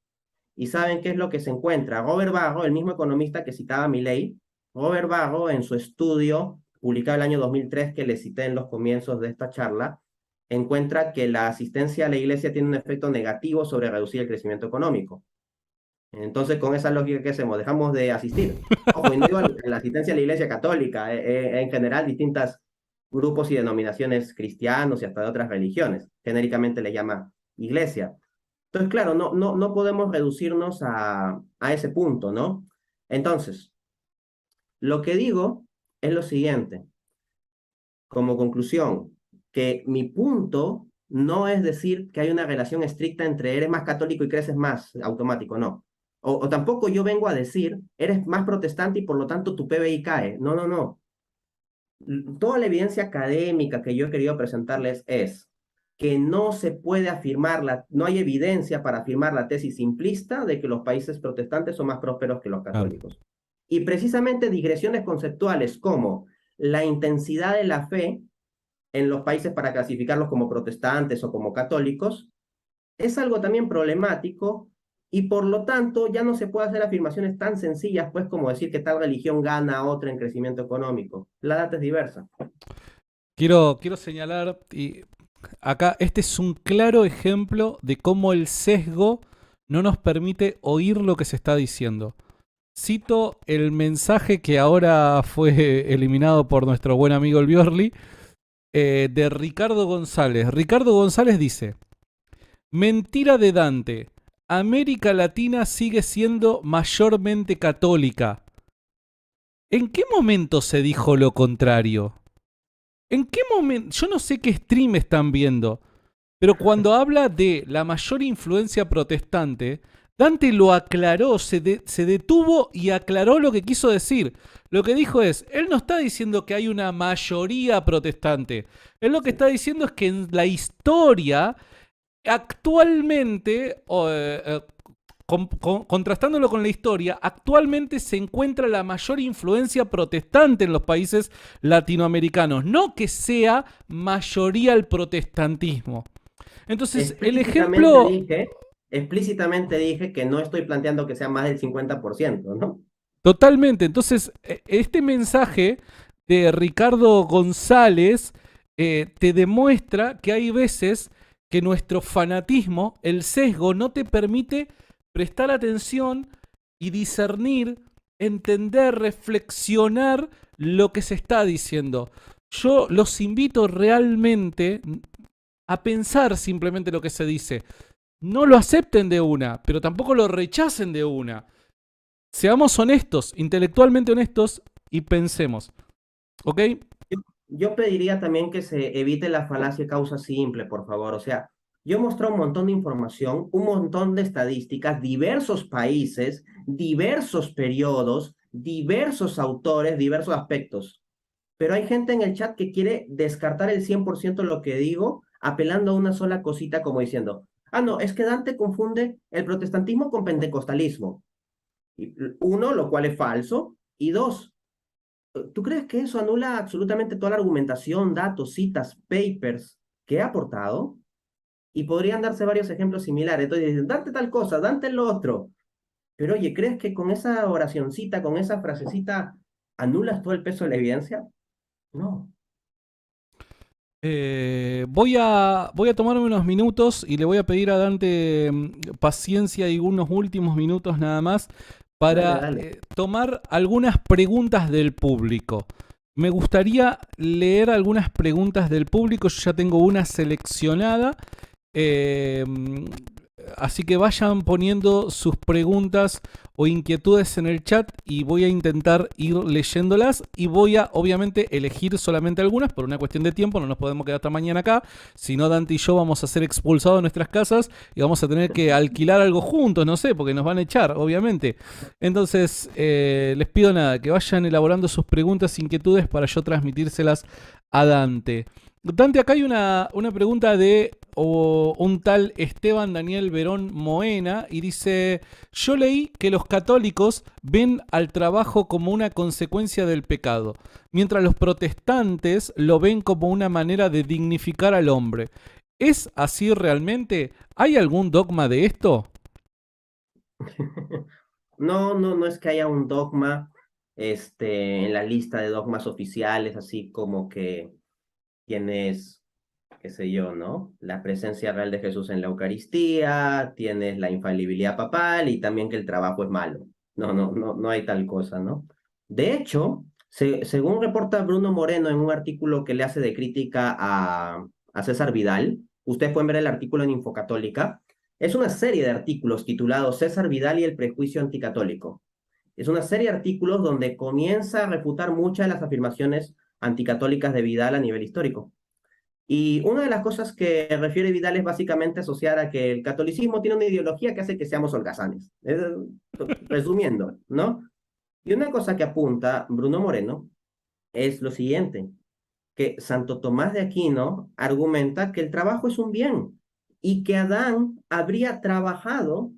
¿Y saben qué es lo que se encuentra? Robert Barro, el mismo economista que citaba Milley, Robert Barro en su estudio publicado el año 2003 que le cité en los comienzos de esta charla, encuentra que la asistencia a la iglesia tiene un efecto negativo sobre reducir el crecimiento económico. Entonces, con esa lógica, ¿qué hacemos? Dejamos de asistir. Ojo, y no digo la asistencia a la iglesia católica, en general, distintos grupos y denominaciones cristianos y hasta de otras religiones. Genéricamente le llama iglesia. Entonces, claro, no podemos reducirnos a ese punto, ¿no? Entonces, lo que digo es lo siguiente, como conclusión, que mi punto no es decir que hay una relación estricta entre eres más católico y creces más automático, no. O tampoco yo vengo a decir, eres más protestante y por lo tanto tu PBI cae. No, no, no. Toda la evidencia académica que yo he querido presentarles es que no se puede afirmar, no hay evidencia para afirmar la tesis simplista de que los países protestantes son más prósperos que los católicos. Y precisamente digresiones conceptuales como la intensidad de la fe en los países para clasificarlos como protestantes o como católicos es algo también problemático y por lo tanto ya no se puede hacer afirmaciones tan sencillas pues como decir que tal religión gana a otra en crecimiento económico. La data es diversa. Quiero señalar, y acá este es un claro ejemplo de cómo el sesgo no nos permite oír lo que se está diciendo. Cito el mensaje que ahora fue eliminado por nuestro buen amigo el Biorli, de Ricardo González. Ricardo González dice: mentira de Dante. América Latina sigue siendo mayormente católica. ¿En qué momento se dijo lo contrario? ¿En qué momento? Yo no sé qué stream están viendo, pero cuando habla de la mayor influencia protestante, Dante lo aclaró, se detuvo y aclaró lo que quiso decir. Lo que dijo es, él no está diciendo que hay una mayoría protestante. Él lo que está diciendo es que en la historia, actualmente, contrastándolo con la historia, actualmente se encuentra la mayor influencia protestante en los países latinoamericanos. No que sea mayoría el protestantismo. Entonces, el ejemplo... Explícitamente dije que no estoy planteando que sea más del 50%, ¿no? Totalmente. Entonces, este mensaje de Ricardo González te demuestra que hay veces que nuestro fanatismo, el sesgo, no te permite prestar atención y discernir, entender, reflexionar lo que se está diciendo. Yo los invito realmente a pensar simplemente lo que se dice. No lo acepten de una, pero tampoco lo rechacen de una. Seamos honestos, intelectualmente honestos y pensemos. ¿Ok? Yo pediría también que se evite la falacia causa simple, por favor. O sea, yo he mostrado un montón de información, un montón de estadísticas, diversos países, diversos periodos, diversos autores, diversos aspectos. Pero hay gente en el chat que quiere descartar el 100% de lo que digo, apelando a una sola cosita como diciendo, ah, no, es que Dante confunde el protestantismo con pentecostalismo. Uno, lo cual es falso, y dos, ¿tú crees que eso anula absolutamente toda la argumentación, datos, citas, papers que he aportado? Y podrían darse varios ejemplos similares. Entonces dicen, Dante tal cosa, Dante lo otro. Pero oye, ¿crees que con esa oracioncita, con esa frasecita, anulas todo el peso de la evidencia? No. Voy a tomarme unos minutos y le voy a pedir a Dante paciencia y unos últimos minutos nada más para Dale. tomar algunas preguntas del público. Me gustaría leer algunas preguntas del público. Yo ya tengo una seleccionada. Así que vayan poniendo sus preguntas o inquietudes en el chat y voy a intentar ir leyéndolas y voy a obviamente elegir solamente algunas por una cuestión de tiempo. No nos podemos quedar hasta mañana acá, si no Dante y yo vamos a ser expulsados de nuestras casas y vamos a tener que alquilar algo juntos, no sé, porque nos van a echar obviamente. Entonces les pido nada, que vayan elaborando sus preguntas e inquietudes para yo transmitírselas a Dante. Dante, acá hay una pregunta de un tal Esteban Daniel Verón Moena y dice, yo leí que los católicos ven al trabajo como una consecuencia del pecado, mientras los protestantes lo ven como una manera de dignificar al hombre. ¿Es así realmente? ¿Hay algún dogma de esto? No es que haya un dogma, en la lista de dogmas oficiales, así como que tienes, qué sé yo, ¿no? La presencia real de Jesús en la Eucaristía, tienes la infalibilidad papal y también que el trabajo es malo. No hay tal cosa, ¿no? De hecho, según reporta Bruno Moreno en un artículo que le hace de crítica a César Vidal, ustedes pueden ver el artículo en Infocatólica, es una serie de artículos titulados César Vidal y el prejuicio anticatólico. Es una serie de artículos donde comienza a refutar muchas de las afirmaciones anticatólicas de Vidal a nivel histórico. Y una de las cosas que refiere Vidal es básicamente asociar a que el catolicismo tiene una ideología que hace que seamos holgazanes. Resumiendo, ¿no? Y una cosa que apunta Bruno Moreno es lo siguiente, que Santo Tomás de Aquino argumenta que el trabajo es un bien y que Adán habría trabajado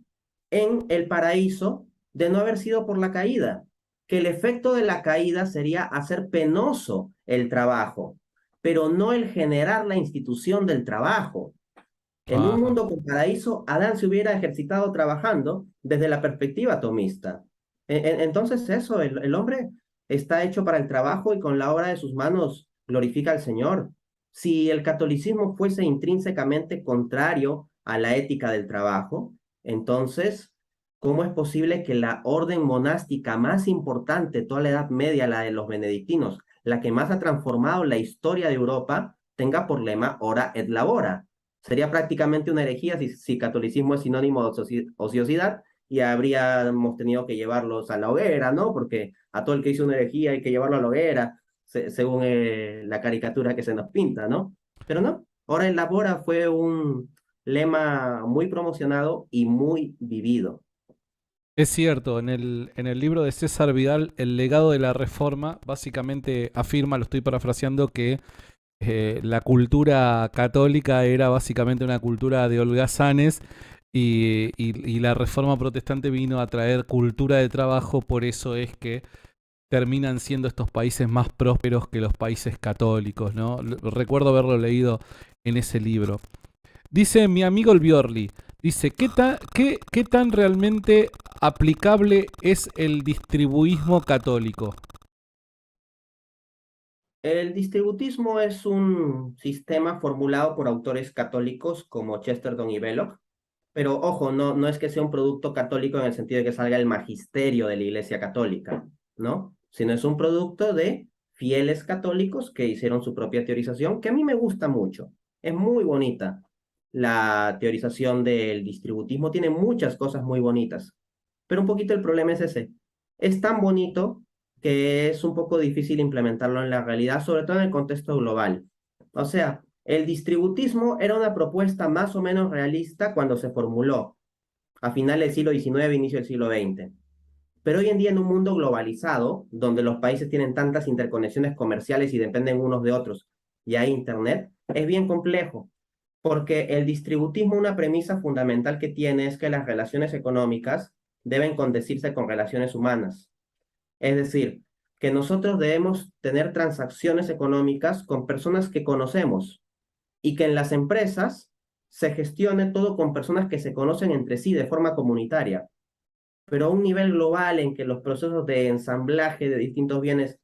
en el paraíso de no haber sido por la caída, que el efecto de la caída sería hacer penoso el trabajo, pero no el generar la institución del trabajo. En un Ajá. mundo con paraíso, Adán se hubiera ejercitado trabajando desde la perspectiva atomista. Entonces eso, el hombre está hecho para el trabajo y con la obra de sus manos glorifica al Señor. Si el catolicismo fuese intrínsecamente contrario a la ética del trabajo, entonces, ¿cómo es posible que la orden monástica más importante de toda la Edad Media, la de los benedictinos, la que más ha transformado la historia de Europa, tenga por lema ora et labora? Sería prácticamente una herejía si catolicismo es sinónimo de ociosidad y habríamos tenido que llevarlos a la hoguera, ¿no? Porque a todo el que hizo una herejía hay que llevarlo a la hoguera, según la caricatura que se nos pinta, ¿no? Pero no, Hora en Labora fue un lema muy promocionado y muy vivido. Es cierto, en el libro de César Vidal, El legado de la Reforma, básicamente afirma, lo estoy parafraseando, que la cultura católica era básicamente una cultura de holgazanes y la Reforma protestante vino a traer cultura de trabajo, por eso es que terminan siendo estos países más prósperos que los países católicos, ¿no? Recuerdo haberlo leído en ese libro. Dice mi amigo el Biorli, dice, ¿qué tan realmente aplicable es el distribuismo católico? El distributismo es un sistema formulado por autores católicos como Chesterton y Belloc, pero ojo, no es que sea un producto católico en el sentido de que salga el magisterio de la Iglesia Católica, ¿no? Sino es un producto de fieles católicos que hicieron su propia teorización, que a mí me gusta mucho. Es muy bonita. La teorización del distributismo tiene muchas cosas muy bonitas, pero un poquito el problema es ese. Es tan bonito que es un poco difícil implementarlo en la realidad, sobre todo en el contexto global. O sea, el distributismo era una propuesta más o menos realista cuando se formuló a finales del siglo XIX, inicio del siglo XX. Pero hoy en día en un mundo globalizado, donde los países tienen tantas interconexiones comerciales y dependen unos de otros, y hay Internet, es bien complejo, porque el distributismo, una premisa fundamental que tiene es que las relaciones económicas deben condecirse con relaciones humanas. Es decir, que nosotros debemos tener transacciones económicas con personas que conocemos y que en las empresas se gestione todo con personas que se conocen entre sí de forma comunitaria, pero a un nivel global en que los procesos de ensamblaje de distintos bienes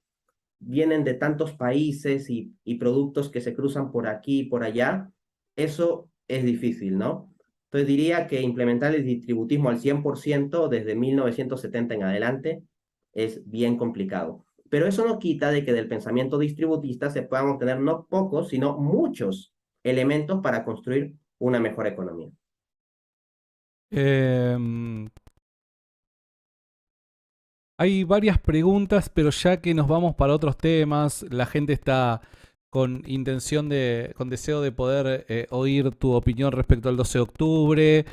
vienen de tantos países y productos que se cruzan por aquí y por allá, eso es difícil, ¿no? Entonces diría que implementar el distributismo al 100% desde 1970 en adelante es bien complicado. Pero eso no quita de que del pensamiento distributista se puedan obtener no pocos, sino muchos elementos para construir una mejor economía. Em, Hay varias preguntas, pero ya que nos vamos para otros temas, la gente está con deseo de poder oír tu opinión respecto al 12 de octubre,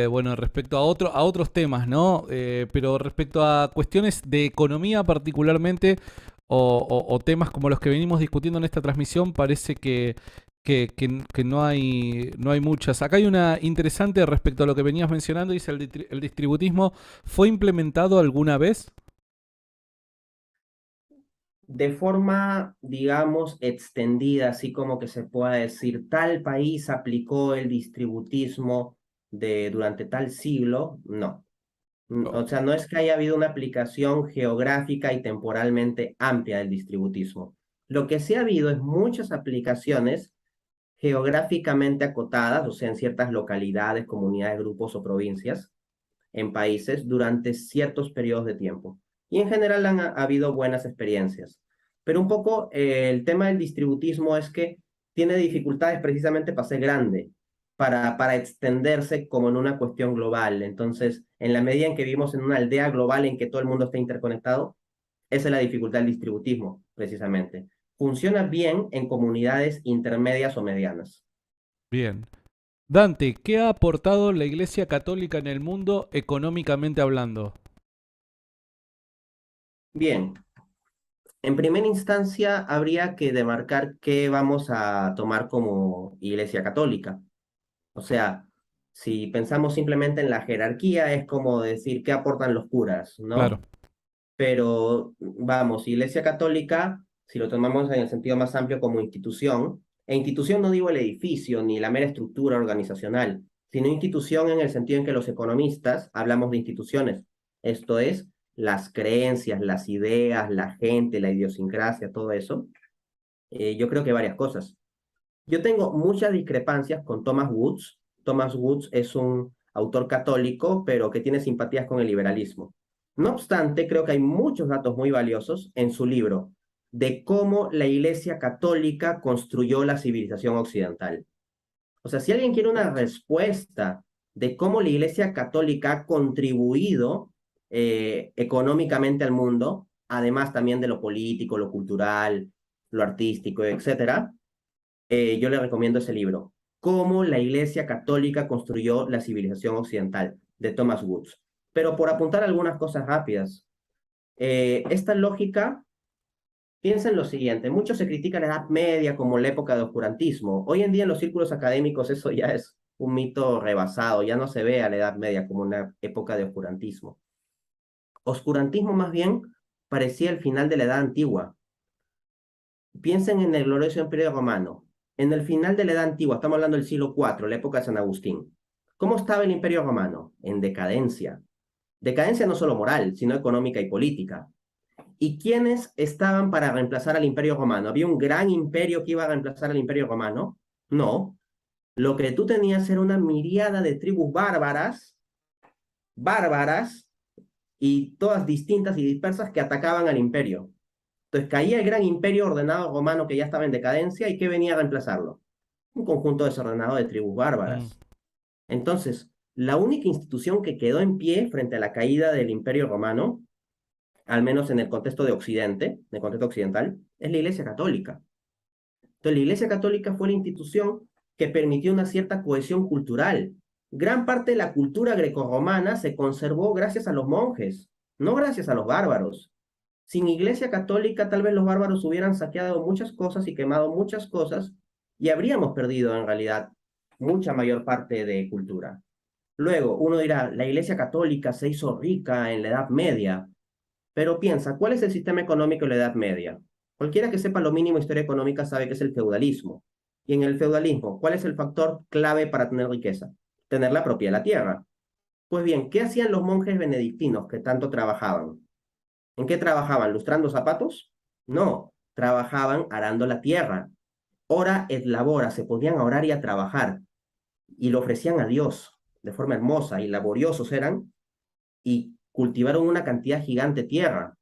bueno, respecto a otros temas, ¿no? Pero respecto a cuestiones de economía particularmente, o temas como los que venimos discutiendo en esta transmisión, parece que no hay muchas. Acá hay una interesante respecto a lo que venías mencionando, dice el distributismo, ¿fue implementado alguna vez? De forma, digamos, extendida, así como que se pueda decir, tal país aplicó el distributismo durante tal siglo, no. Oh, O sea, no es que haya habido una aplicación geográfica y temporalmente amplia del distributismo. Lo que sí ha habido es muchas aplicaciones geográficamente acotadas, o sea, en ciertas localidades, comunidades, grupos o provincias, en países durante ciertos periodos de tiempo. Y en general ha habido buenas experiencias. Pero un poco el tema del distributismo es que tiene dificultades precisamente para ser grande, para extenderse como en una cuestión global. Entonces, en la medida en que vivimos en una aldea global en que todo el mundo está interconectado, esa es la dificultad del distributismo, precisamente. Funciona bien en comunidades intermedias o medianas. bien. Dante, ¿qué ha aportado la Iglesia Católica en el mundo económicamente hablando? Bien, en primera instancia, habría que demarcar qué vamos a tomar como Iglesia Católica. O sea, si pensamos simplemente en la jerarquía, es como decir qué aportan los curas, Claro, ¿no? Pero vamos, Iglesia Católica, si lo tomamos en el sentido más amplio como institución, e institución no digo el edificio ni la mera estructura organizacional, sino institución en el sentido en que los economistas hablamos de instituciones. Esto es, las creencias, las ideas, la gente, la idiosincrasia, todo eso. Yo creo que varias cosas. Yo tengo muchas discrepancias con Thomas Woods. Thomas Woods es un autor católico, pero que tiene simpatías con el liberalismo. No obstante, creo que hay muchos datos muy valiosos en su libro de cómo la Iglesia Católica construyó la civilización occidental. O sea, si alguien quiere una respuesta de cómo la Iglesia Católica ha contribuido económicamente al mundo, además también de lo político, lo cultural, lo artístico, etcétera, yo le recomiendo ese libro, Cómo la Iglesia Católica construyó la civilización occidental, de Thomas Woods. Pero por apuntar algunas cosas rápidas, esta lógica piensa en lo siguiente, mucho se critica la Edad Media como la época de oscurantismo. Hoy en día en los círculos académicos eso ya es un mito rebasado, ya no se ve a la Edad Media como una época de oscurantismo. Oscurantismo más bien parecía el final de la Edad Antigua. Piensen en el glorioso Imperio Romano. En el final de la Edad Antigua, estamos hablando del siglo IV, la época de San Agustín. ¿Cómo estaba el Imperio Romano? En decadencia. Decadencia no solo moral, sino económica y política. ¿Y quiénes estaban para reemplazar al Imperio Romano? ¿Había un gran imperio que iba a reemplazar al Imperio Romano? No. Lo que tú tenías era una miríada de tribus bárbaras, y todas distintas y dispersas que atacaban al imperio. Entonces caía el gran imperio ordenado romano que ya estaba en decadencia y que venía a reemplazarlo. Un conjunto desordenado de tribus mm, bárbaras. Entonces, la única institución que quedó en pie frente a la caída del imperio romano, al menos en el contexto de Occidente, en el contexto occidental, es la Iglesia Católica. Entonces, la Iglesia Católica fue la institución que permitió una cierta cohesión cultural. Gran parte de la cultura grecorromana se conservó gracias a los monjes, no gracias a los bárbaros. Sin Iglesia Católica, tal vez los bárbaros hubieran saqueado muchas cosas y quemado muchas cosas y habríamos perdido en realidad mucha mayor parte de cultura. Luego, uno dirá, la Iglesia Católica se hizo rica en la Edad Media, pero piensa, ¿cuál es el sistema económico de la Edad Media? Cualquiera que sepa lo mínimo de historia económica sabe que es el feudalismo. Y en el feudalismo, ¿cuál es el factor clave para tener riqueza? Tener la propiedad de la tierra. Pues bien, ¿qué hacían los monjes benedictinos que tanto trabajaban? ¿En qué trabajaban? ¿Lustrando zapatos? No, trabajaban arando la tierra. Hora et labora, se podían a orar y a trabajar. Y lo ofrecían a Dios de forma hermosa y laboriosos eran y cultivaron una cantidad gigante de tierra.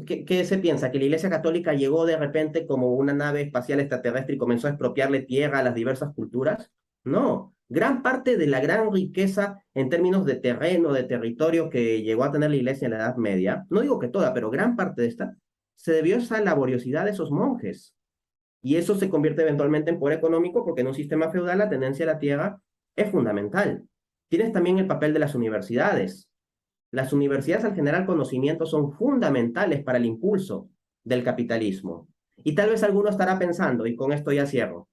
¿Qué se piensa? ¿Que la Iglesia Católica llegó de repente como una nave espacial extraterrestre y comenzó a expropiarle tierra a las diversas culturas? No, gran parte de la gran riqueza en términos de terreno, de territorio que llegó a tener la Iglesia en la Edad Media, no digo que toda, pero gran parte de esta, se debió a esa laboriosidad de esos monjes. Y eso se convierte eventualmente en poder económico porque en un sistema feudal la tenencia de la tierra es fundamental. Tienes también el papel de las universidades. Las universidades al generar conocimiento son fundamentales para el impulso del capitalismo. Y tal vez alguno estará pensando, y con esto ya cierro,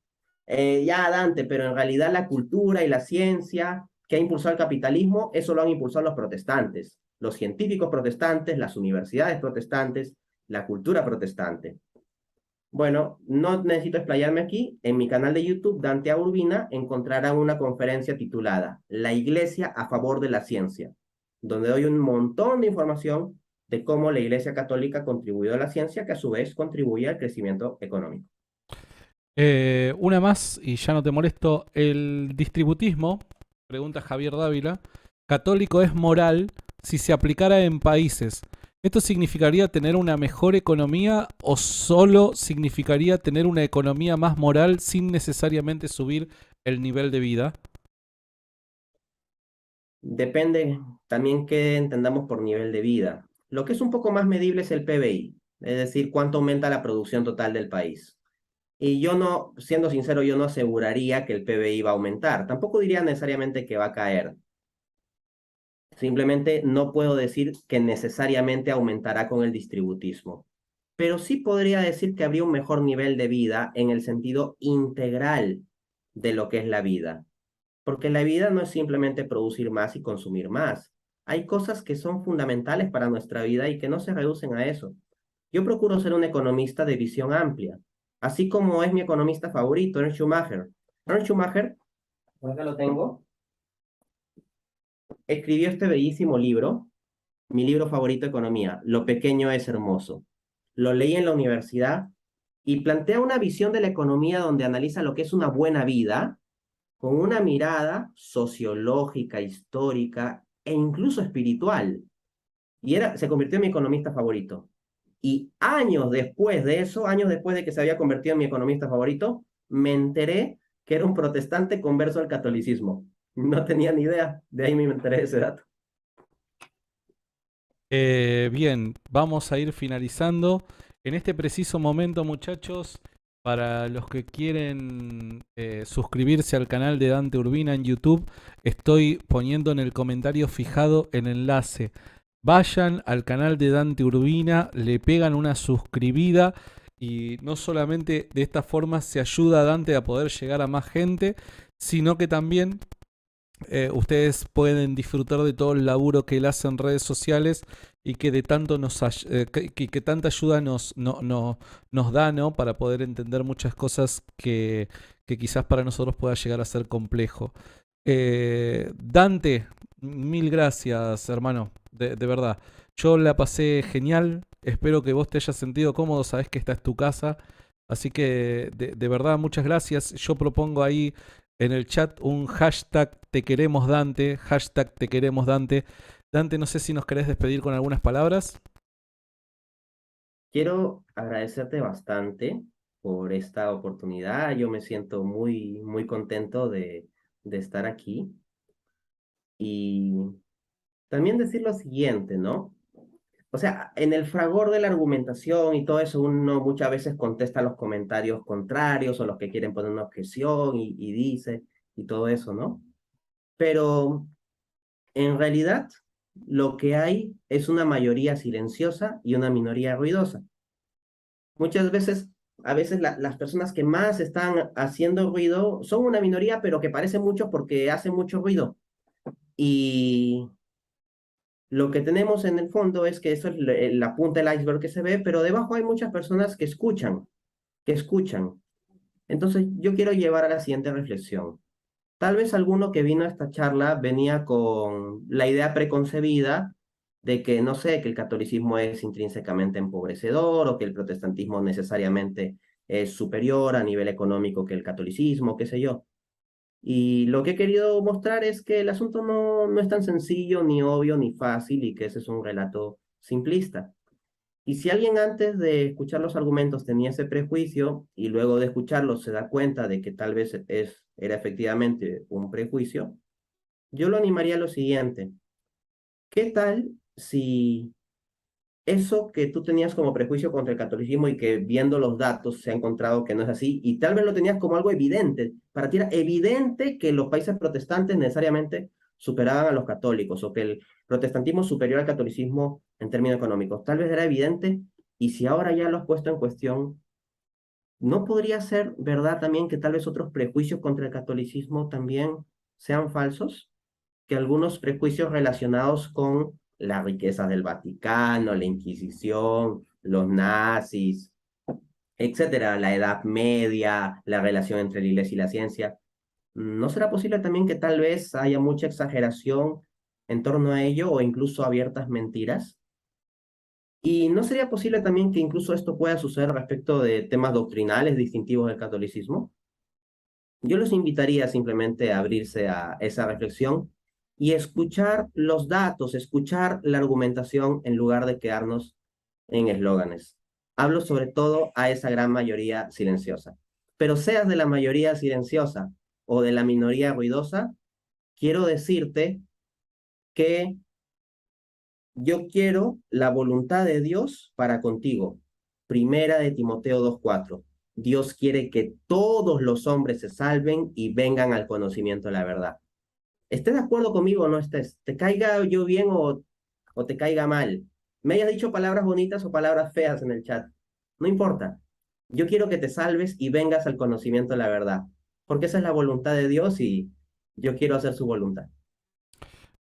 ya Dante, pero en realidad la cultura y la ciencia que ha impulsado el capitalismo, eso lo han impulsado los protestantes, los científicos protestantes, las universidades protestantes, la cultura protestante. Bueno, no necesito explayarme aquí. En mi canal de YouTube, Dante A. Urbina, encontrarán una conferencia titulada La Iglesia a favor de la ciencia, donde doy un montón de información de cómo la Iglesia Católica contribuyó a la ciencia, que a su vez contribuye al crecimiento económico. Una más y ya no te molesto. El distributismo, pregunta Javier Dávila, católico es moral si se aplicara en países. ¿Esto significaría tener una mejor economía o solo significaría tener una economía más moral sin necesariamente subir el nivel de vida? Depende también qué entendamos por nivel de vida. Lo que es un poco más medible es el PBI, es decir, cuánto aumenta la producción total del país. Y yo no, siendo sincero, yo no aseguraría que el PBI va a aumentar. Tampoco diría necesariamente que va a caer. Simplemente no puedo decir que necesariamente aumentará con el distributismo. Pero sí podría decir que habría un mejor nivel de vida en el sentido integral de lo que es la vida. Porque la vida no es simplemente producir más y consumir más. Hay cosas que son fundamentales para nuestra vida y que no se reducen a eso. Yo procuro ser un economista de visión amplia, así como es mi economista favorito, Ernst Schumacher. Ernst Schumacher, por acá lo tengo, escribió este bellísimo libro, mi libro favorito de economía, Lo pequeño es hermoso. Lo leí en la universidad y plantea una visión de la economía donde analiza lo que es una buena vida con una mirada sociológica, histórica e incluso espiritual. Y se convirtió en mi economista favorito. Y años después de eso, años después de que se había convertido en mi economista favorito, me enteré que era un protestante converso al catolicismo. No tenía ni idea, de ahí me enteré de ese dato. Bien, vamos a ir finalizando. En este preciso momento, muchachos, para los que quieren suscribirse al canal de Dante Urbina en YouTube, estoy poniendo en el comentario fijado el enlace. Vayan al canal de Dante Urbina, le pegan una suscribida y no solamente de esta forma se ayuda a Dante a poder llegar a más gente, sino que también ustedes pueden disfrutar de todo el laburo que él hace en redes sociales y que de tanto que tanta ayuda nos da, ¿no? Para poder entender muchas cosas que quizás para nosotros pueda llegar a ser complejo. Dante, mil gracias, hermano, de verdad. Yo la pasé genial, espero que vos te hayas sentido cómodo, sabés que esta es tu casa, así que de verdad muchas gracias. Yo propongo ahí en el chat un hashtag te queremos Dante, hashtag te queremos Dante. Dante, no sé si nos querés despedir con algunas palabras. Quiero agradecerte bastante por esta oportunidad. Yo me siento muy, muy contento de estar aquí. Y también decir lo siguiente, ¿no? O sea, en el fragor de la argumentación y todo eso, uno muchas veces contesta los comentarios contrarios o los que quieren poner una objeción y dice y todo eso, ¿no? Pero en realidad lo que hay es una mayoría silenciosa y una minoría ruidosa. Muchas veces, a veces las personas que más están haciendo ruido son una minoría, pero que parecen muchos porque hacen mucho ruido. Y lo que tenemos en el fondo es que eso es la punta del iceberg que se ve, pero debajo hay muchas personas que escuchan, que escuchan. Entonces, yo quiero llevar a la siguiente reflexión. Tal vez alguno que vino a esta charla venía con la idea preconcebida de que, no sé, que el catolicismo es intrínsecamente empobrecedor o que el protestantismo necesariamente es superior a nivel económico que el catolicismo, qué sé yo. Y lo que he querido mostrar es que el asunto no es tan sencillo, ni obvio, ni fácil, y que ese es un relato simplista. Y si alguien antes de escuchar los argumentos tenía ese prejuicio y luego de escucharlos se da cuenta de que tal vez era efectivamente un prejuicio, yo lo animaría a lo siguiente. ¿Qué tal si eso que tú tenías como prejuicio contra el catolicismo y que viendo los datos se ha encontrado que no es así, y tal vez lo tenías como algo evidente, para ti era evidente que los países protestantes necesariamente superaban a los católicos o que el protestantismo superior al catolicismo en términos económicos, tal vez era evidente Y si ahora ya lo has puesto en cuestión, ¿no podría ser verdad también que tal vez otros prejuicios contra el catolicismo también sean falsos? Que algunos prejuicios relacionados con las riquezas del Vaticano, la Inquisición, los nazis, etcétera, la Edad Media, la relación entre la iglesia y la ciencia, ¿no será posible también que tal vez haya mucha exageración en torno a ello o incluso abiertas mentiras? ¿Y no sería posible también que incluso esto pueda suceder respecto de temas doctrinales distintivos del catolicismo? Yo los invitaría simplemente a abrirse a esa reflexión y escuchar los datos, escuchar la argumentación en lugar de quedarnos en eslóganes. Hablo sobre todo a esa gran mayoría silenciosa. Pero seas de la mayoría silenciosa o de la minoría ruidosa, quiero decirte que yo quiero la voluntad de Dios para contigo. Primera de Timoteo 2:4. Dios quiere que todos los hombres se salven y vengan al conocimiento de la verdad. ¿Estés de acuerdo conmigo o no estés? ¿Te caiga yo bien o te caiga mal? Me hayas dicho palabras bonitas o palabras feas en el chat. No importa. Yo quiero que te salves y vengas al conocimiento de la verdad. Porque esa es la voluntad de Dios y yo quiero hacer su voluntad.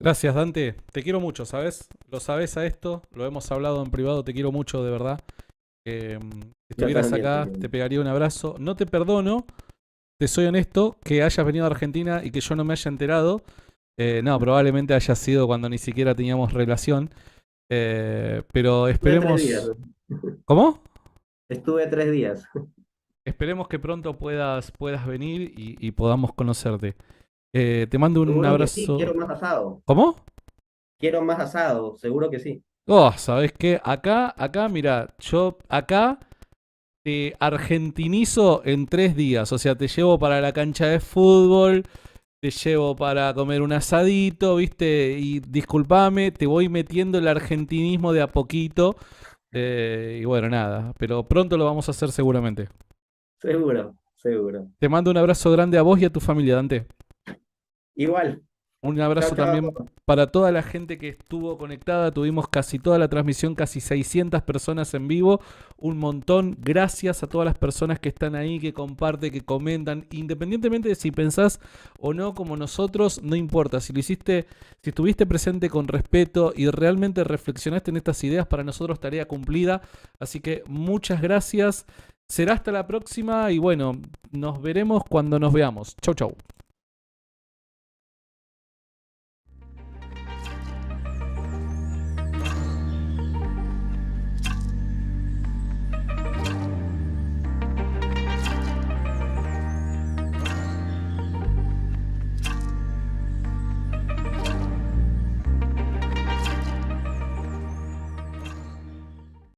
Gracias, Dante. Te quiero mucho, ¿sabes? Lo sabes a esto, lo hemos hablado en privado, te quiero mucho, de verdad. Si Yo estuvieras también, acá, te también. pegaría un abrazo. No te perdono, te soy honesto, que hayas venido a Argentina y que yo no me haya enterado. No, probablemente haya sido cuando ni siquiera teníamos relación. Pero Estuve 3 días. esperemos... ¿Cómo? Estuve 3 días. Esperemos que pronto puedas venir y podamos conocerte. Te mando un Seguro que sí, quiero abrazo. más asado. ¿Cómo? Quiero más asado, seguro que sí. Oh, ¿sabes qué? Acá, mira, yo acá te argentinizo en 3 días. O sea, te llevo para la cancha de fútbol, te llevo para comer un asadito, ¿viste? Y discúlpame, te voy metiendo el argentinismo de a poquito. Y bueno, nada, pero pronto lo vamos a hacer seguramente. Seguro, seguro. Te mando un abrazo grande a vos y a tu familia, Dante. Igual. Un Chao, abrazo chao. también para toda la gente que estuvo conectada. Tuvimos casi toda la transmisión, casi 600 personas en vivo. Un montón. Gracias a todas las personas que están ahí, que comparten, que comentan. Independientemente de si pensás o no como nosotros, no importa. Si lo hiciste, si estuviste presente con respeto y realmente reflexionaste en estas ideas, para nosotros tarea cumplida. Así que muchas gracias. Será hasta la próxima y bueno, nos veremos cuando nos veamos. Chau, chau.